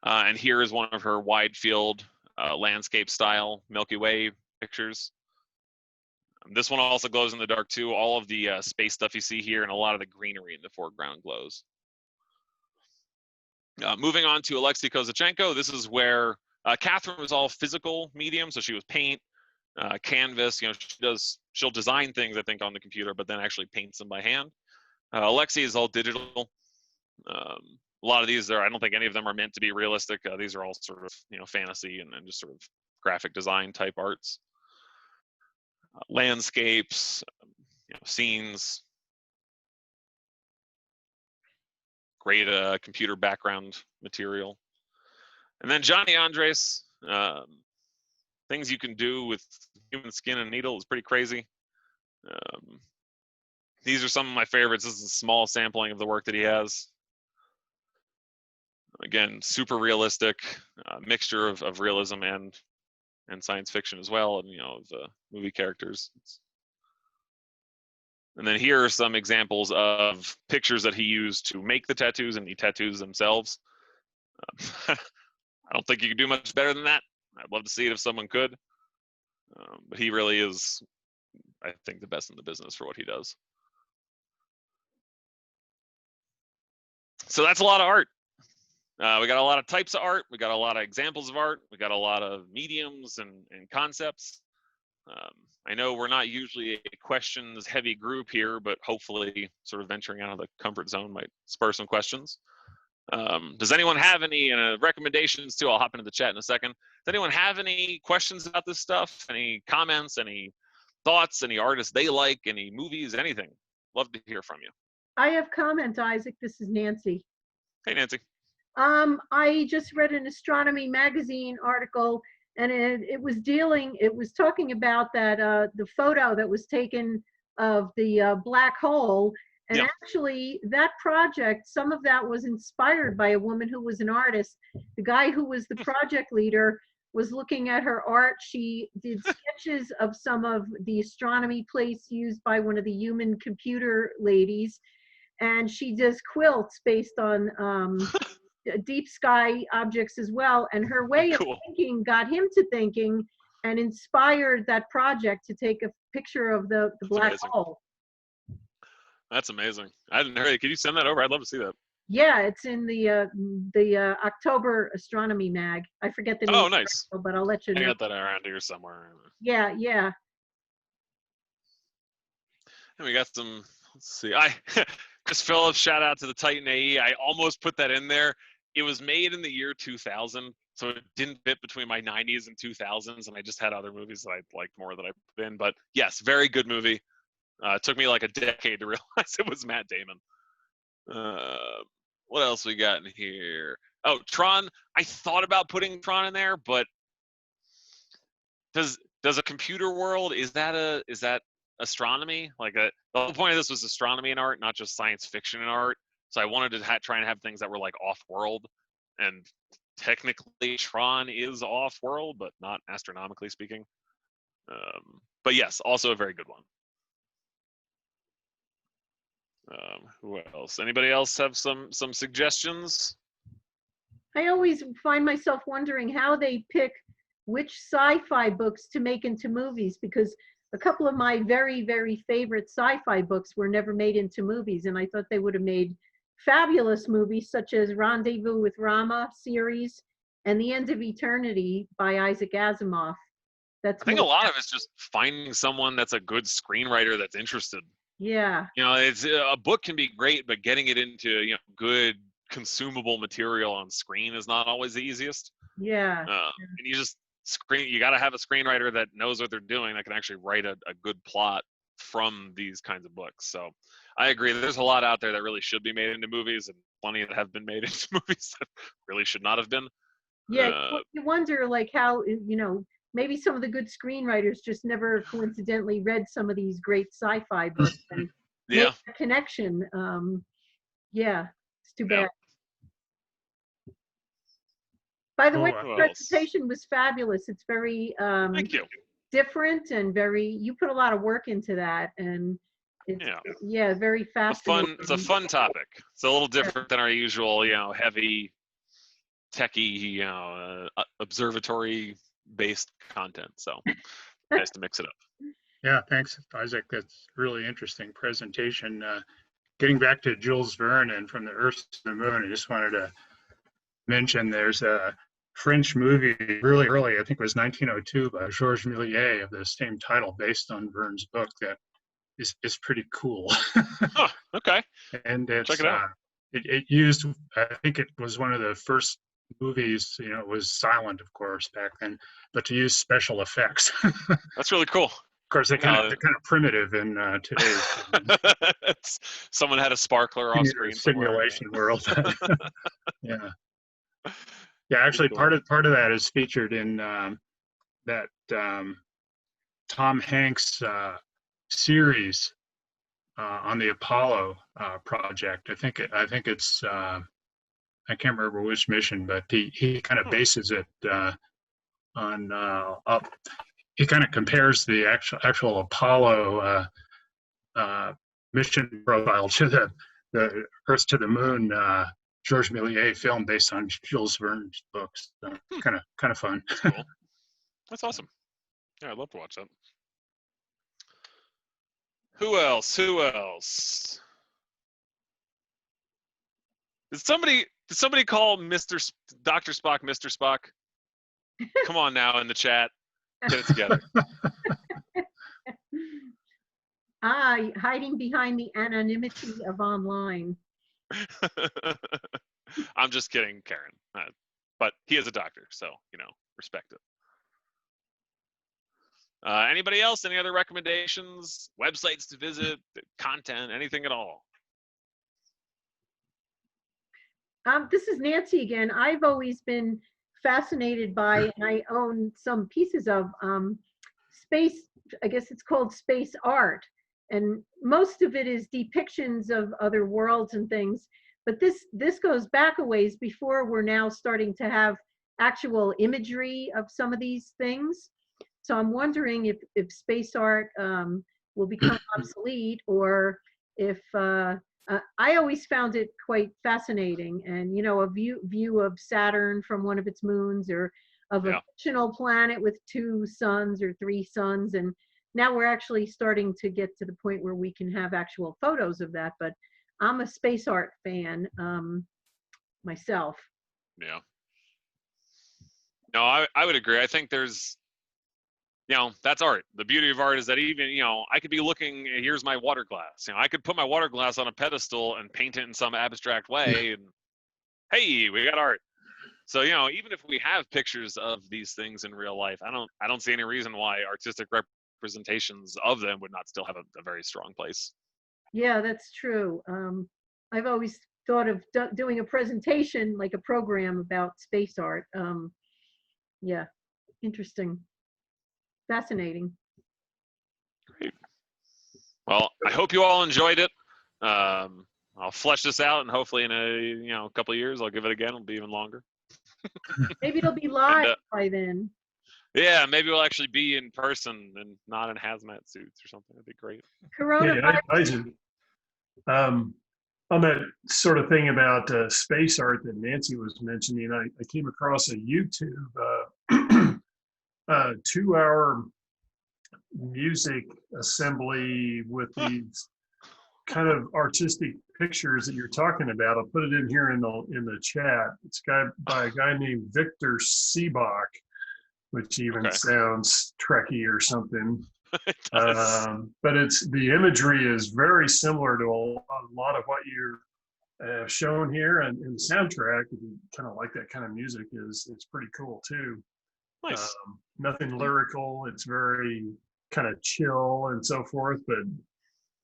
Speaker 1: And here is one of her wide field landscape style Milky Way pictures. This one also glows in the dark too. All of the space stuff you see here and a lot of the greenery in the foreground glows. Moving on to Alexei Kozachenko, this is where Catherine was all physical medium, so she was paint, canvas. She'll design things, I think, on the computer, but then actually paints them by hand. Alexei is all digital. A lot of these I don't think any of them are meant to be realistic. These are all sort of fantasy and just sort of graphic design type arts. Landscapes, scenes. Great computer background material. And then Johnny Andres, things you can do with human skin and needle is pretty crazy. These are some of my favorites. This is a small sampling of the work that he has. Again, super realistic, mixture of realism and science fiction as well, and of movie characters. And then here are some examples of pictures that he used to make the tattoos and the tattoos themselves. I don't think you could do much better than that. I'd love to see it if someone could. But he really is, I think, the best in the business for what he does. So that's a lot of art. We got a lot of types of art. We got a lot of examples of art. We got a lot of mediums and concepts. I know we're not usually a questions heavy group here, but hopefully sort of venturing out of the comfort zone might spur some questions. Does anyone have any recommendations too? I'll hop into the chat in a second. Does anyone have any questions about this stuff? Any comments, any thoughts, any artists they like, any movies, anything? Love to hear from you.
Speaker 2: I have comment, Isaac. This is Nancy.
Speaker 1: Hey, Nancy.
Speaker 2: I just read an Astronomy magazine article, and it was talking about that the photo that was taken of the black hole. And
Speaker 1: yeah.
Speaker 2: Actually, that project, some of that was inspired by a woman who was an artist. The guy who was the project leader was looking at her art. She did sketches of some of the astronomy plates used by one of the human computer ladies. And she does quilts based on deep sky objects as well. And her way of thinking got him to thinking and inspired that project to take a picture of the black hole.
Speaker 1: That's amazing. I hadn't heard it. Could you send that over? I'd love to see that.
Speaker 2: Yeah, it's in the October Astronomy mag. I forget the name.
Speaker 1: Oh, nice.
Speaker 2: But I'll let you know.
Speaker 1: I got that around here somewhere.
Speaker 2: Yeah.
Speaker 1: And we got some, let's see. Chris Phillips, shout out to the Titan AE. I almost put that in there. It was made in the year 2000, so it didn't fit between my 90s and 2000s, and I just had other movies that I liked more that I put in. But yes, very good movie. It took me like a decade to realize it was Matt Damon. What else we got in here? Oh, Tron. I thought about putting Tron in there, but does a computer world, is that astronomy? Like the whole point of this was astronomy and art, not just science fiction and art. So I wanted to try and have things that were like off-world, and technically Tron is off-world, but not astronomically speaking. But yes, also a very good one. Who else? Anybody else have some suggestions?
Speaker 2: I always find myself wondering how they pick which sci-fi books to make into movies, because a couple of my very, very favorite sci-fi books were never made into movies, and I thought they would have made fabulous movies such as Rendezvous with Rama series and The End of Eternity by Isaac Asimov. That's
Speaker 1: I think a
Speaker 2: more,
Speaker 1: lot of it's just finding someone that's a good screenwriter that's interested.
Speaker 2: yeah,
Speaker 1: You know, it's a book can be great, but getting it into, you know, good consumable material on screen is not always the easiest.
Speaker 2: yeah,
Speaker 1: And you got to have a screenwriter that knows what they're doing, that can actually write a good plot from these kinds of books. So I agree. There's a lot out there that really should be made into movies, and plenty that have been made into movies that really should not have been.
Speaker 2: yeah.
Speaker 1: Uh,
Speaker 2: You wonder like how, maybe some of the good screenwriters just never coincidentally read some of these great sci-fi books and
Speaker 1: yeah.
Speaker 2: make a connection. Yeah, it's too
Speaker 1: Yeah.
Speaker 2: bad. By the way,
Speaker 3: Oh,
Speaker 2: the
Speaker 1: Who else?
Speaker 2: presentation was fabulous. It's very
Speaker 1: Thank you.
Speaker 2: different and you put a lot of work into that, and it's very fascinating.
Speaker 1: It's a fun topic. It's a little different than our usual, you know, heavy techie, you know, observatory based content. So nice to mix it up.
Speaker 3: yeah, thanks, Isaac. That's really interesting presentation. Getting back to Jules Verne and From the Earth to the Moon, I just wanted to mention there's a French movie really early, I think it was 1902, by Georges Méliès of the same title, based on Verne's book, that is pretty cool.
Speaker 1: Huh, okay.
Speaker 3: And it's,
Speaker 1: Check it out.
Speaker 3: it used, I think it was one of the first movies, you know, it was silent, of course, back then, but to use special effects. Of
Speaker 1: That's really cool.
Speaker 3: course, they're kind of primitive in today's
Speaker 1: Someone had a sparkler off screen somewhere.
Speaker 3: simulation world. Yeah. Yeah, actually,
Speaker 1: Cool.
Speaker 3: part of that is featured in that Tom Hanks series on the Apollo project. I think it's I can't remember which mission, but he kind of bases it on he kind of compares the actual Apollo mission profile to the Earth to the Moon Georges Méliès film based on Jules Verne's books. So kind of fun.
Speaker 1: That's cool. That's awesome. Yeah, I'd love to watch that. Who else? Did somebody call Dr. Spock Mr. Spock? Come on now in the chat. Get it together.
Speaker 2: Hiding behind the anonymity of online.
Speaker 1: I'm just kidding, Karen. But he is a doctor, so, you know, respect it. Anybody else? Any other recommendations? Websites to visit? Content? Anything at all?
Speaker 2: This is Nancy again. I've always been fascinated by, and I own some pieces of space, I guess it's called space art. And most of it is depictions of other worlds and things. But this goes back a ways before we're now starting to have actual imagery of some of these things. So I'm wondering if space art will become obsolete, or if I always found it quite fascinating. And, you know, a view of Saturn from one of its moons, or of a fictional planet with 2 suns or 3 suns. And now we're actually starting to get to the point where we can have actual photos of that. But I'm a space art fan myself.
Speaker 1: Yeah. No, I would agree. I think there's, you know, that's art. The beauty of art is that even, you know, I could be looking, here's my water glass. You know, I could put my water glass on a pedestal and paint it in some abstract way, and hey, we got art. So, you know, even if we have pictures of these things in real life, I don't see any reason why artistic representations of them would not still have a very strong place.
Speaker 2: Yeah, that's true. I've always thought of doing a presentation, like a program about space art. Yeah, interesting. Fascinating.
Speaker 1: Great. Well, I hope you all enjoyed it. I'll flesh this out, and hopefully in a couple of years, I'll give it again. It'll be even longer.
Speaker 2: Maybe it'll be live by then.
Speaker 1: Yeah, maybe we'll actually be in person and not in hazmat suits or something. That'd be great.
Speaker 2: Coronavirus.
Speaker 6: Isaac, on that sort of thing about space art that Nancy was mentioning, I came across a YouTube 2-hour music assembly with these kind of artistic pictures that you're talking about. I'll put it in here in the chat. It's by a guy named Victor Seebach, which even sounds Trekky or something.
Speaker 1: It does.
Speaker 6: But the imagery is very similar to a lot of what you're shown here, and the soundtrack, if you kind of like that kind of music, it's pretty cool too.
Speaker 1: Nice.
Speaker 6: Nothing lyrical. It's very kind of chill and so forth, but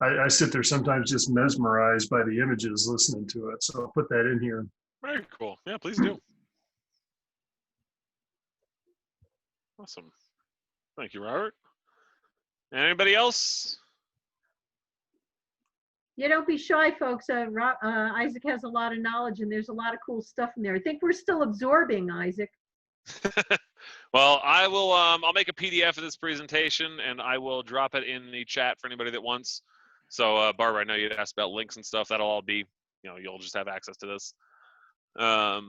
Speaker 6: I sit there sometimes just mesmerized by the images listening to it. So I'll put that in here.
Speaker 1: Very cool. Yeah, please do. Awesome. Thank you, Robert. Anybody else?
Speaker 2: Yeah, don't be shy, folks. Isaac has a lot of knowledge, and there's a lot of cool stuff in there. I think we're still absorbing, Isaac.
Speaker 1: Well, I will. I'll make a PDF of this presentation, and I will drop it in the chat for anybody that wants. So, Barbara, I know you'd asked about links and stuff. That'll all be, you'll just have access to this. But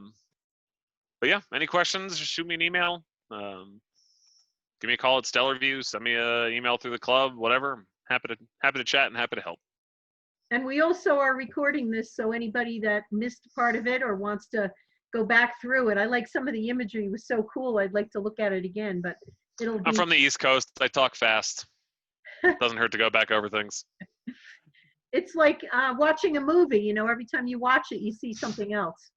Speaker 1: yeah, any questions? Just shoot me an email. Give me a call at Stellar View. Send me an email through the club. Whatever. Happy to chat and happy to help.
Speaker 2: And we also are recording this, so anybody that missed part of it or wants to go back through it. I like some of the imagery. It was so cool. I'd like to look at it again, but it'll be...
Speaker 1: I'm from the East Coast. I talk fast. Doesn't hurt to go back over things.
Speaker 2: It's like watching a movie. Every time you watch it, you see something else.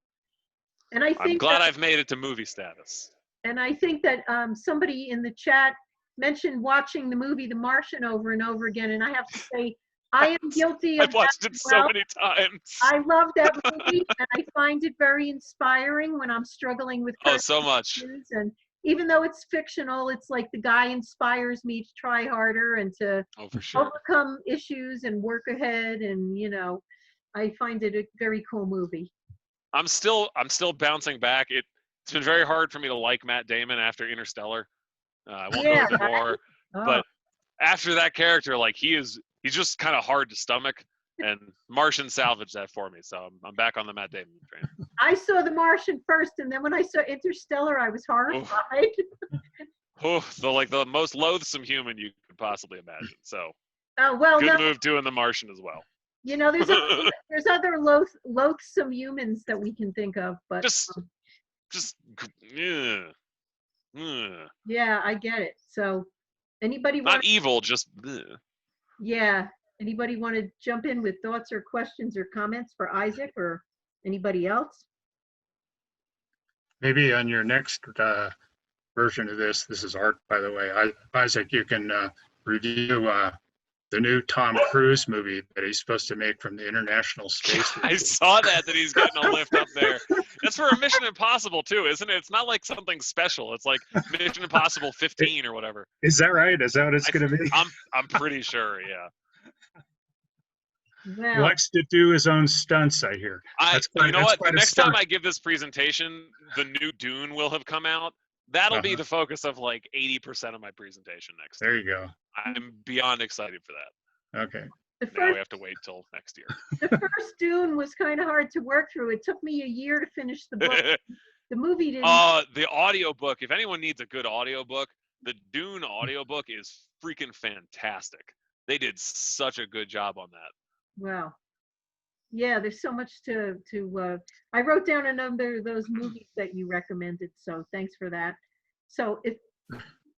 Speaker 2: And
Speaker 1: I'm glad I've made it to movie status.
Speaker 2: And I think that somebody in the chat mentioned watching the movie The Martian over and over again. And I have to say, I am guilty of
Speaker 1: I've watched it so many times.
Speaker 2: I love that movie, and I find it very inspiring when I'm struggling with
Speaker 1: so much.
Speaker 2: issues. And even though it's fictional, it's like the guy inspires me to try harder and to
Speaker 1: for sure.
Speaker 2: overcome issues and work ahead. And I find it a very cool movie.
Speaker 1: I'm still bouncing back. It's been very hard for me to like Matt Damon after Interstellar. I won't go into more, but after that character, like he's just kind of hard to stomach, and Martian salvaged that for me. So I'm back on the Matt Damon train.
Speaker 2: I saw The Martian first, and then when I saw Interstellar, I was horrified.
Speaker 1: The most loathsome human you could possibly imagine. So good move doing The Martian as well.
Speaker 2: There's other loathsome humans that we can think of, but yeah, I get it. So anybody
Speaker 1: not evil, just
Speaker 2: yeah. Anybody want to jump in with thoughts or questions or comments for Isaac or anybody else?
Speaker 3: Maybe on your next version of this is art, by the way. Isaac, you can review the new Tom Cruise movie that he's supposed to make from the International Space Station.
Speaker 1: I saw that he's getting a lift up there. That's for a Mission Impossible too, isn't it? It's not like something special. It's like Mission Impossible 15 or whatever.
Speaker 3: Is that right? Is that what it's going to be?
Speaker 1: I'm pretty sure, yeah.
Speaker 2: Well,
Speaker 3: he likes to do his own stunts, I hear.
Speaker 1: You know what? The next time I give this presentation, the new Dune will have come out. That'll be the focus of like 80% of my presentation next
Speaker 3: There
Speaker 1: year.
Speaker 3: you go.
Speaker 1: I'm beyond excited for that.
Speaker 3: Okay.
Speaker 1: Now we have to wait till next year.
Speaker 2: The first Dune was kind of hard to work through. It took me a year to finish the book. The movie didn't.
Speaker 1: The audiobook, if anyone needs a good audiobook, the Dune audiobook is freaking fantastic. They did such a good job on that.
Speaker 2: Wow. Yeah, there's so much to I wrote down a number of those movies that you recommended, so thanks for that. So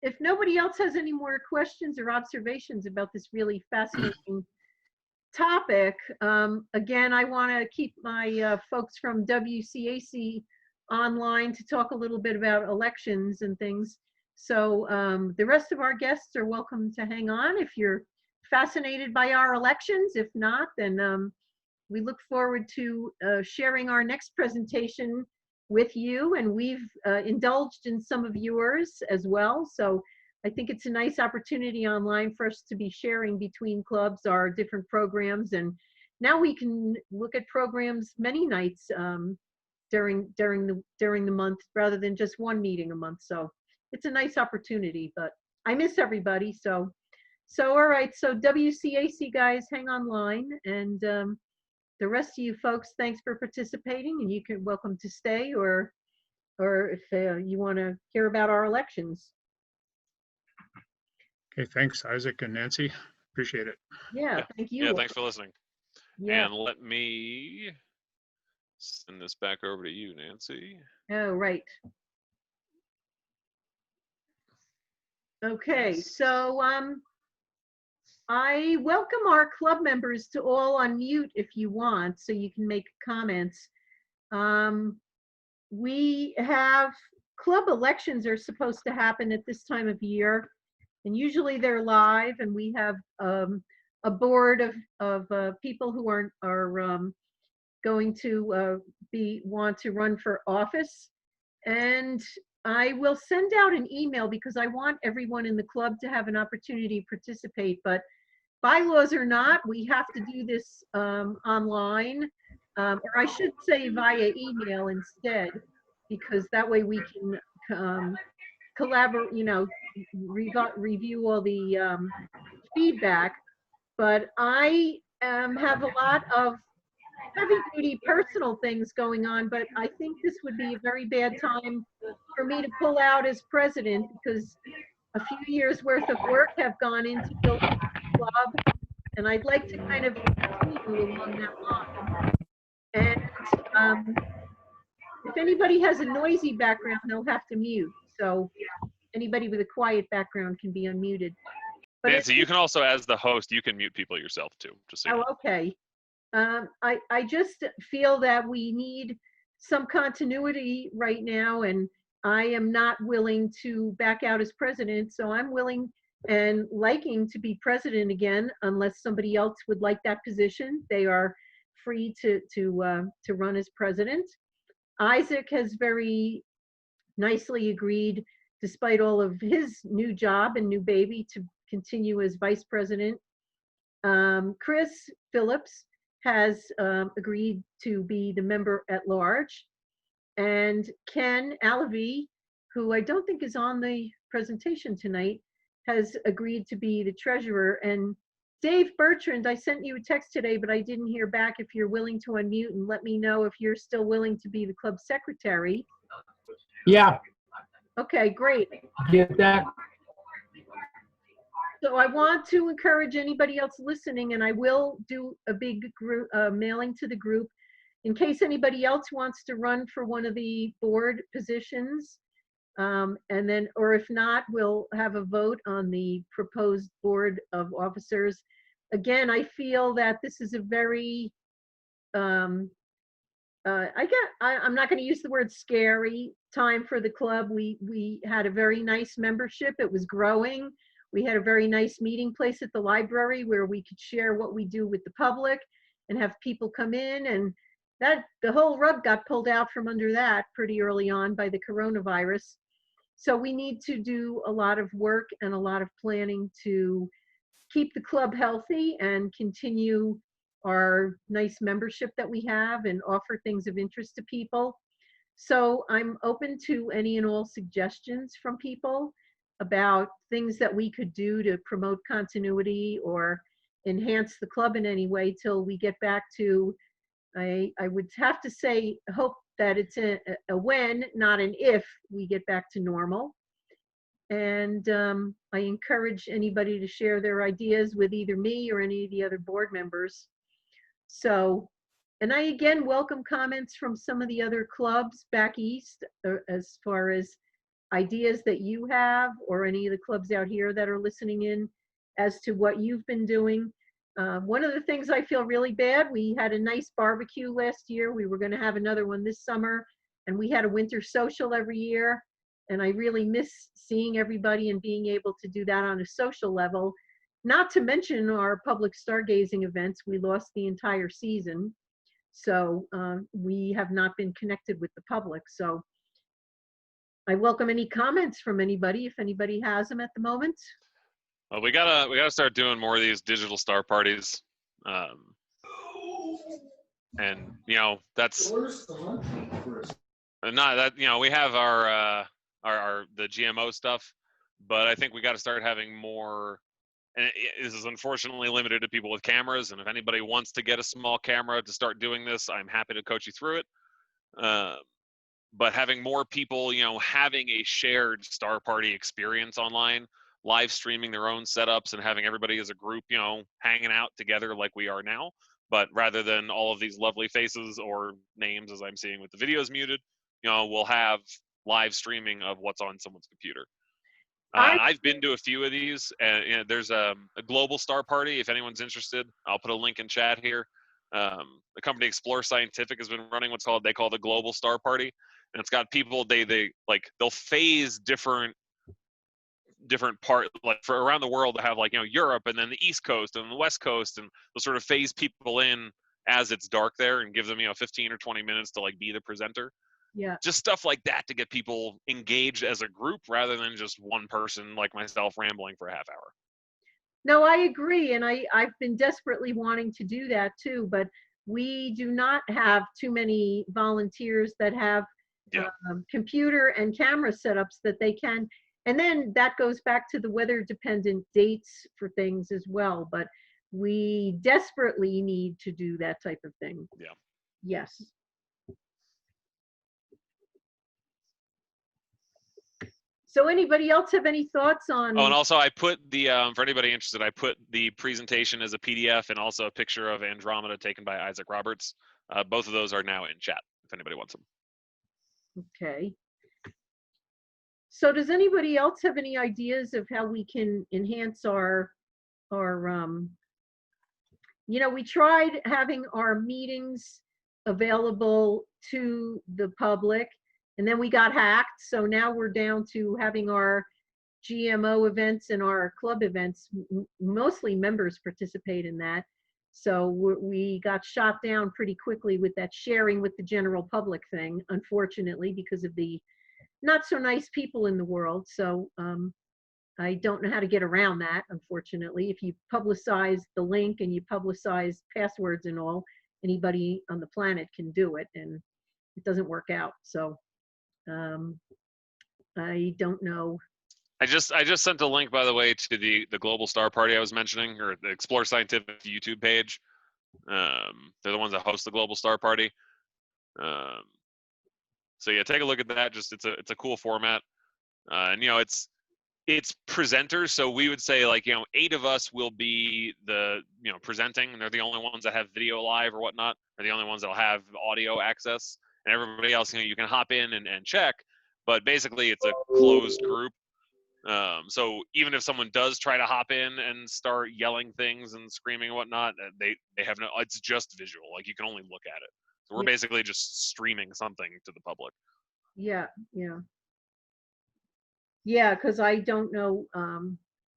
Speaker 2: if nobody else has any more questions or observations about this really fascinating topic, again, I want to keep my folks from WCAC online to talk a little bit about elections and things. So the rest of our guests are welcome to hang on if you're fascinated by our elections. If not, then we look forward to sharing our next presentation with you, and we've indulged in some of yours as well. So I think it's a nice opportunity online for us to be sharing between clubs our different programs, and now we can look at programs many nights during the month rather than just one meeting a month. So it's a nice opportunity, but I miss everybody. So all right, so WCAC guys, hang online, and the rest of you folks, thanks for participating, and you can welcome to stay or if you want to hear about our elections.
Speaker 3: Okay, thanks, Isaac and Nancy. Appreciate it.
Speaker 2: Yeah, thank you.
Speaker 1: Yeah, thanks for listening.
Speaker 2: Yeah.
Speaker 1: And let me send this back over to you, Nancy.
Speaker 2: Oh, right. Okay, so I welcome our club members to all unmute if you want, so you can make comments. We have club elections are supposed to happen at this time of year, and usually they're live, and we have a board of people who are going to want to run for office. And I will send out an email because I want everyone in the club to have an opportunity to participate, but bylaws or not, we have to do this online, or I should say via email instead, because that way we can collaborate, review all the feedback. But I have a lot of heavy duty personal things going on, but I think this would be a very bad time for me to pull out as president, because a few years worth of work have gone into building the club, and I'd like to kind of continue along that line. And if anybody has a noisy background, they'll have to mute. So anybody with a quiet background can be unmuted. But
Speaker 1: Nancy, you can also, as the host, you can mute people yourself too. Just so you know.
Speaker 2: okay. I just feel that we need some continuity right now, and I am not willing to back out as president, so I'm willing and liking to be president again, unless somebody else would like that position. They are free to run as president. Isaac has very nicely agreed, despite all of his new job and new baby, to continue as vice president. Chris Phillips has agreed to be the member at large. And Ken Alavey, who I don't think is on the presentation tonight, has agreed to be the treasurer. And Dave Bertrand, I sent you a text today, but I didn't hear back if you're willing to unmute and let me know if you're still willing to be the club secretary.
Speaker 7: Yeah,
Speaker 2: Okay, great.
Speaker 7: get that.
Speaker 2: So I want to encourage anybody else listening, and I will do a big group mailing to the group in case anybody else wants to run for one of the board positions. And then, or if not, we'll have a vote on the proposed board of officers. Again, I feel that this is a very, I'm not going to use the word scary time for the club. We had a very nice membership. It was growing. We had a very nice meeting place at the library where we could share what we do with the public and have people come in, and that the whole rug got pulled out from under that pretty early on by the coronavirus. So we need to do a lot of work and a lot of planning to keep the club healthy and continue our nice membership that we have and offer things of interest to people. So I'm open to any and all suggestions from people about things that we could do to promote continuity or enhance the club in any way till we get back to, I would have to say, hope that it's a when, not an if, we get back to normal. And I encourage anybody to share their ideas with either me or any of the other board members. So, and I again welcome comments from some of the other clubs back east as far as ideas that you have, or any of the clubs out here that are listening in as to what you've been doing. One of the things I feel really bad, we had a nice barbecue last year. We were going to have another one this summer, and we had a winter social every year. And I really miss seeing everybody and being able to do that on a social level. Not to mention our public stargazing events. We lost the entire season. So we have not been connected with the public. So I welcome any comments from anybody, if anybody has them at the moment.
Speaker 1: Well, we gotta start doing more of these digital star parties, and that's not that we have our the GMO stuff, but I think we got to start having more. And this is unfortunately limited to people with cameras. And if anybody wants to get a small camera to start doing this, I'm happy to coach you through it. But having more people, having a shared star party experience online, live streaming their own setups and having everybody as a group, hanging out together like we are now, but rather than all of these lovely faces or names, as I'm seeing with the videos muted, we'll have live streaming of what's on someone's computer. And I've been to a few of these, and there's a global star party. If anyone's interested, I'll put a link in chat here. The company Explore Scientific has been running what's they call the Global Star Party, and it's got people they'll phase different part, like for around the world to have Europe and then the East Coast and the West Coast, and they'll sort of phase people in as it's dark there and give them 15 or 20 minutes to be the presenter.
Speaker 2: Yeah.
Speaker 1: Just stuff like that to get people engaged as a group rather than just one person like myself rambling for a half hour.
Speaker 2: No, I agree. And I've been desperately wanting to do that too, but we do not have too many volunteers that have computer and camera setups that they can. And then that goes back to the weather dependent dates for things as well. But we desperately need to do that type of thing.
Speaker 1: Yeah.
Speaker 2: Yes. So anybody else have any thoughts on?
Speaker 1: Oh, and also I put the, for anybody interested, I put the presentation as a PDF and also a picture of Andromeda taken by Isaac Roberts. Both of those are now in chat if anybody wants them.
Speaker 2: Okay. So does anybody else have any ideas of how we can enhance our we tried having our meetings available to the public, and then we got hacked. So now we're down to having our GMO events and our club events. Mostly members participate in that. So we got shot down pretty quickly with that sharing with the general public thing, unfortunately, because of the not so nice people in the world. So I don't know how to get around that, unfortunately. If you publicize the link and you publicize passwords and all, anybody on the planet can do it, and it doesn't work out. So I don't know.
Speaker 1: I just sent a link, by the way, to the Global Star Party I was mentioning, or the Explore Scientific YouTube page. They're the ones that host the Global Star Party. So yeah, take a look at that. Just it's a cool format, and it's presenters. So we would say 8 of us will be the presenting, and they're the only ones that have video live or whatnot. They're the only ones that'll have audio access, and everybody else you can hop in and check. But basically, it's a closed group. So even if someone does try to hop in and start yelling things and screaming and whatnot, they have no. It's just visual. You can only look at it. So we're basically just streaming something to the public.
Speaker 2: Yeah, because I don't know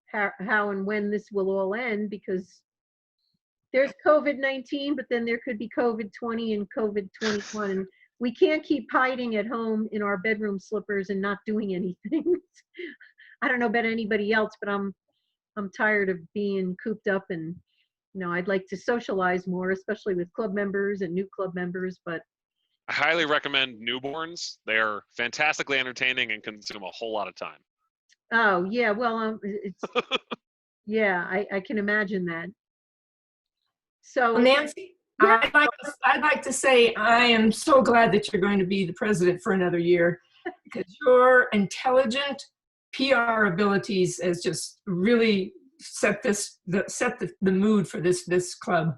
Speaker 2: how and when this will all end, because there's COVID-19, but then there could be COVID-20 and COVID-21. And we can't keep hiding at home in our bedroom slippers and not doing anything. I don't know about anybody else, but I'm tired of being cooped up, and I'd like to socialize more, especially with club members and new club members. But
Speaker 1: I highly recommend newborns. They are fantastically entertaining and consume a whole lot of time.
Speaker 2: Oh yeah, well, it's yeah, I can imagine that. So
Speaker 7: Nancy,
Speaker 2: yeah.
Speaker 7: I'd like to say I am so glad that you're going to be the president for another year, because your intelligent PR abilities has just really set the mood for this club.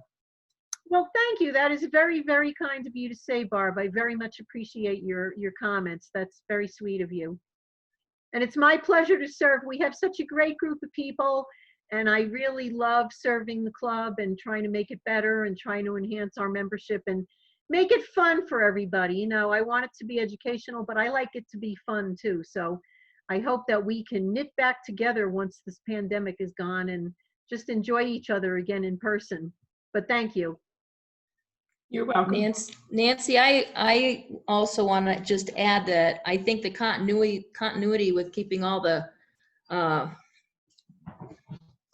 Speaker 2: Well, thank you. That is very, very kind of you to say, Barb. I very much appreciate your comments. That's very sweet of you. And it's my pleasure to serve. We have such a great group of people, and I really love serving the club and trying to make it better and trying to enhance our membership and make it fun for everybody. I want it to be educational, but I like it to be fun too. So I hope that we can knit back together once this pandemic is gone and just enjoy each other again in person. But thank you.
Speaker 7: You're welcome.
Speaker 8: Nancy, I also want to just add that I think the continuity with keeping all the club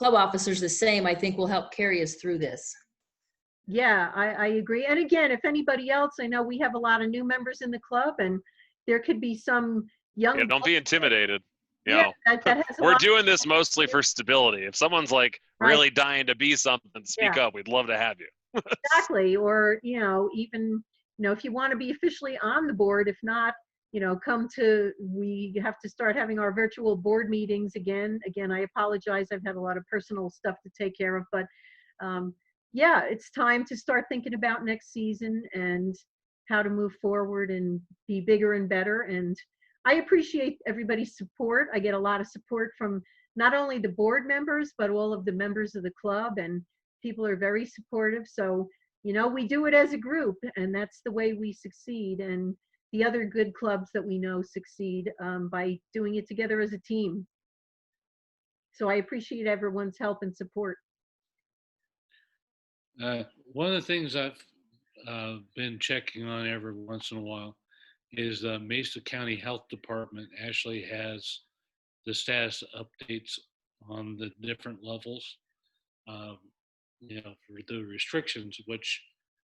Speaker 8: officers the same, I think will help carry us through this.
Speaker 2: Yeah, I agree. And again, if anybody else, I know we have a lot of new members in the club, and there could be some young.
Speaker 1: Yeah, don't be intimidated.
Speaker 2: That has
Speaker 1: We're doing this mostly for stability. If someone's really dying to be something, speak up. We'd love to have you.
Speaker 2: Exactly. Or, even, if you want to be officially on the board, if not, we have to start having our virtual board meetings again. Again, I apologize. I've had a lot of personal stuff to take care of, but yeah, it's time to start thinking about next season and how to move forward and be bigger and better. And I appreciate everybody's support. I get a lot of support from not only the board members, but all of the members of the club, and people are very supportive. So, you know, we do it as a group, and that's the way we succeed. And the other good clubs that we know succeed by doing it together as a team. So I appreciate everyone's help and support.
Speaker 4: One of the things I've been checking on every once in a while is the Mesa County Health Department actually has the status updates on the different levels, you know, for the restrictions, which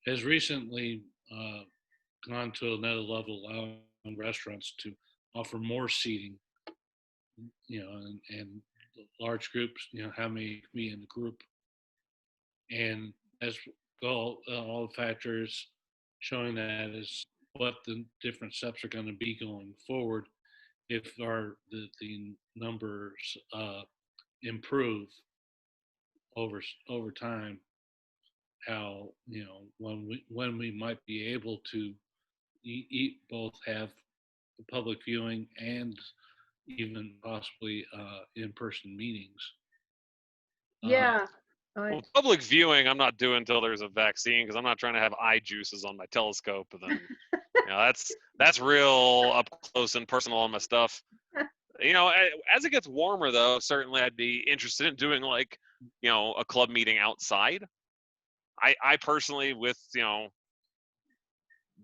Speaker 4: has recently gone to another level, allowing restaurants to offer more seating, you know, and large groups, you know, how many can be in the group. And as all the factors showing that is what the different steps are going to be going forward if the numbers improve over time, how, you know, when we might be able to both have the public viewing and even possibly in-person meetings.
Speaker 2: Yeah.
Speaker 1: Well, public viewing, I'm not doing until there's a vaccine, because I'm not trying to have eye juices on my telescope. And then, you know, that's real up close and personal on my stuff. You know, as it gets warmer, though, certainly I'd be interested in doing, like, you know, a club meeting outside. I personally, with, you know,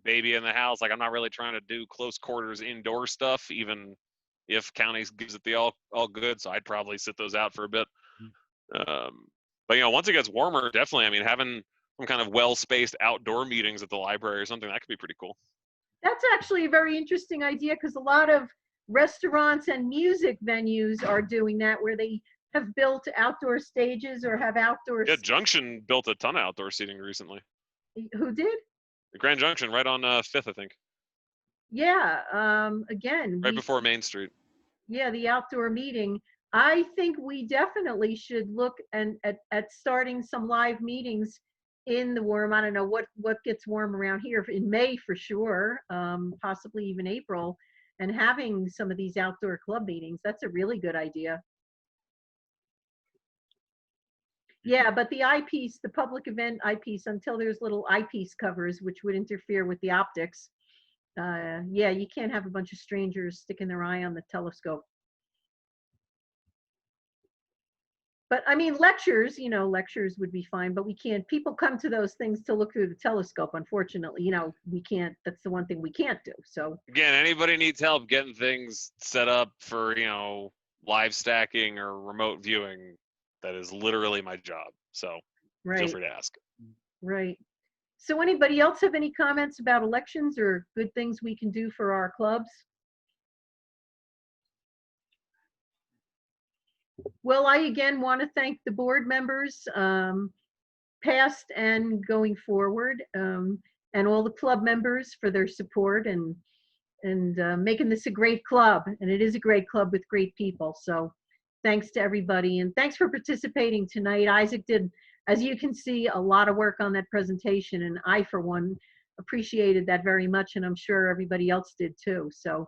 Speaker 1: baby in the house, like, I'm not really trying to do close quarters indoor stuff, even if counties gives it the all good. So I'd probably sit those out for a bit. But, you know, once it gets warmer, definitely, I mean, having some kind of well-spaced outdoor meetings at the library or something, that could be pretty cool.
Speaker 2: That's actually a very interesting idea, because a lot of restaurants and music venues are doing that, where they have built outdoor stages or have outdoor.
Speaker 1: Yeah, Junction built a ton of outdoor seating recently.
Speaker 2: Who did?
Speaker 1: The Grand Junction, right on 5th, I think.
Speaker 2: Yeah, again.
Speaker 1: Right before Main Street.
Speaker 2: Yeah, the outdoor meeting. I think we definitely should look at starting some live meetings in the warm. I don't know what gets warm around here, in May for sure, possibly even April, and having some of these outdoor club meetings. That's a really good idea. Yeah, but the eyepiece, the public event eyepiece, until there's little eyepiece covers, which would interfere with the optics. Yeah, you can't have a bunch of strangers sticking their eye on the telescope. But I mean, lectures, you know, lectures would be fine, but we can't, people come to those things to look through the telescope. Unfortunately, you know, we can't, that's the one thing we can't do. So
Speaker 1: again, anybody needs help getting things set up for, you know, live stacking or remote viewing, that is literally my job. So feel free to ask.
Speaker 2: Right. So anybody else have any comments about elections or good things we can do for our clubs? Well, I again want to thank the board members, past and going forward, and all the club members for their support and making this a great club. And it is a great club with great people. So thanks to everybody, and thanks for participating tonight. Isaac did, as you can see, a lot of work on that presentation, and I, for one, appreciated that very much, and I'm sure everybody else did too. So,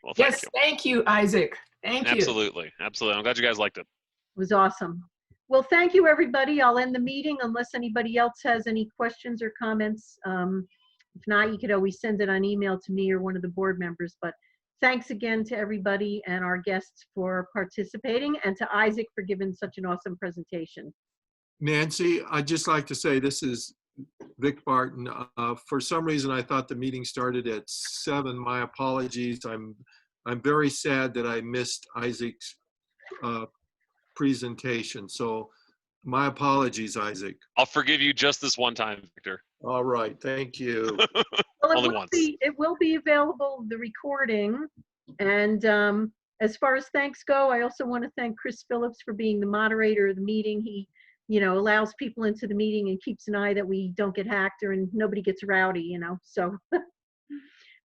Speaker 1: well,
Speaker 7: yes, thank you, Isaac. Thank you.
Speaker 1: Absolutely. I'm glad you guys liked it.
Speaker 2: It was awesome. Well, thank you, everybody. I'll end the meeting unless anybody else has any questions or comments. If not, you could always send it on email to me or one of the board members. But thanks again to everybody and our guests for participating, and to Isaac for giving such an awesome presentation.
Speaker 9: Nancy, I'd just like to say, this is Vic Barton. For some reason, I thought the meeting started at 7. My apologies. I'm very sad that I missed Isaac's presentation. So my apologies, Isaac.
Speaker 1: I'll forgive you just this one time, Victor.
Speaker 9: All right, thank you.
Speaker 2: Well,
Speaker 1: Only once.
Speaker 2: It will be available, the recording. And as far as thanks go, I also want to thank Chris Phillips for being the moderator of the meeting. He, you know, allows people into the meeting and keeps an eye that we don't get hacked or and nobody gets rowdy, you know, so.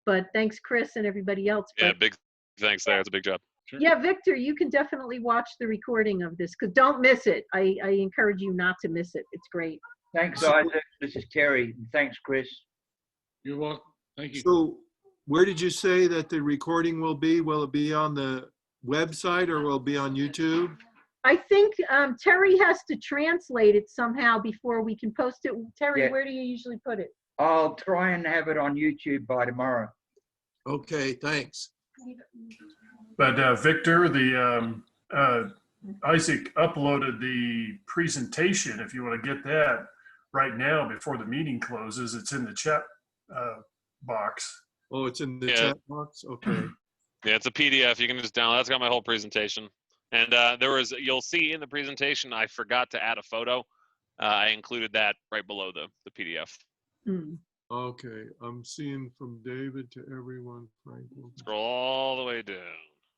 Speaker 2: But thanks, Chris, and everybody else.
Speaker 1: Yeah,
Speaker 2: but,
Speaker 1: big thanks there. It's a big job.
Speaker 4: Sure.
Speaker 2: yeah, Victor, you can definitely watch the recording of this, because don't miss it. I encourage you not to miss it. It's great.
Speaker 10: Thanks, Isaac. This is Terry. Thanks, Chris.
Speaker 4: You're welcome. Thank you.
Speaker 9: So where did you say that the recording will be? Will it be on the website or will it be on YouTube?
Speaker 2: I think Terry has to translate it somehow before we can post it. Terry,
Speaker 10: Yeah.
Speaker 2: where do you usually put it?
Speaker 10: I'll try and have it on YouTube by tomorrow.
Speaker 9: Okay, thanks.
Speaker 6: But Victor, Isaac uploaded the presentation. If you want to get that right now before the meeting closes, it's in the chat box.
Speaker 9: Oh, it's in the
Speaker 1: Yeah.
Speaker 9: chat box? Okay.
Speaker 1: Yeah, it's a PDF. You can just download. That's got my whole presentation. And you'll see in the presentation, I forgot to add a photo. I included that right below the PDF.
Speaker 2: Hmm.
Speaker 9: Okay, I'm seeing from David to everyone, Franklin.
Speaker 1: Scroll all the way down.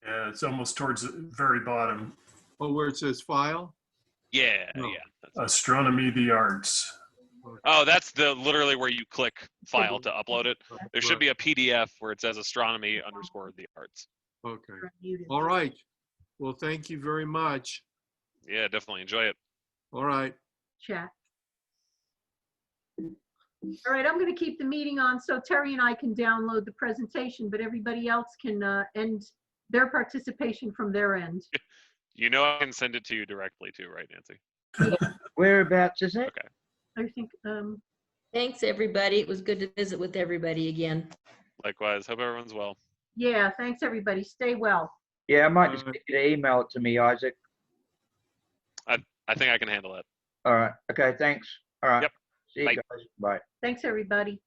Speaker 6: Yeah, it's almost towards the very bottom.
Speaker 9: Oh, where it says file?
Speaker 1: Yeah,
Speaker 9: No.
Speaker 1: yeah.
Speaker 6: Astronomy, the arts.
Speaker 1: Oh, that's literally where you click file to upload it. There should
Speaker 9: Right.
Speaker 1: be a PDF where it says astronomy _ the arts.
Speaker 9: Okay.
Speaker 2: Muted.
Speaker 9: All right. Well, thank you very much.
Speaker 1: Yeah, definitely enjoy it.
Speaker 9: All right.
Speaker 2: Chat. All right, I'm going to keep the meeting on so Terry and I can download the presentation, but everybody else can end their participation from their end.
Speaker 1: You know I can send it to you directly too, right, Nancy?
Speaker 10: Whereabouts is it?
Speaker 1: Okay.
Speaker 2: I think,
Speaker 8: Thanks, everybody. It was good to visit with everybody again.
Speaker 1: Likewise. Hope everyone's well.
Speaker 2: yeah, thanks, everybody. Stay well.
Speaker 10: Yeah, I might just get you to email it to me, Isaac.
Speaker 1: I think I can handle that.
Speaker 10: All right. Okay, thanks. All right.
Speaker 1: Yep.
Speaker 10: See you
Speaker 1: Bye.
Speaker 10: guys. Bye.
Speaker 2: Thanks, everybody.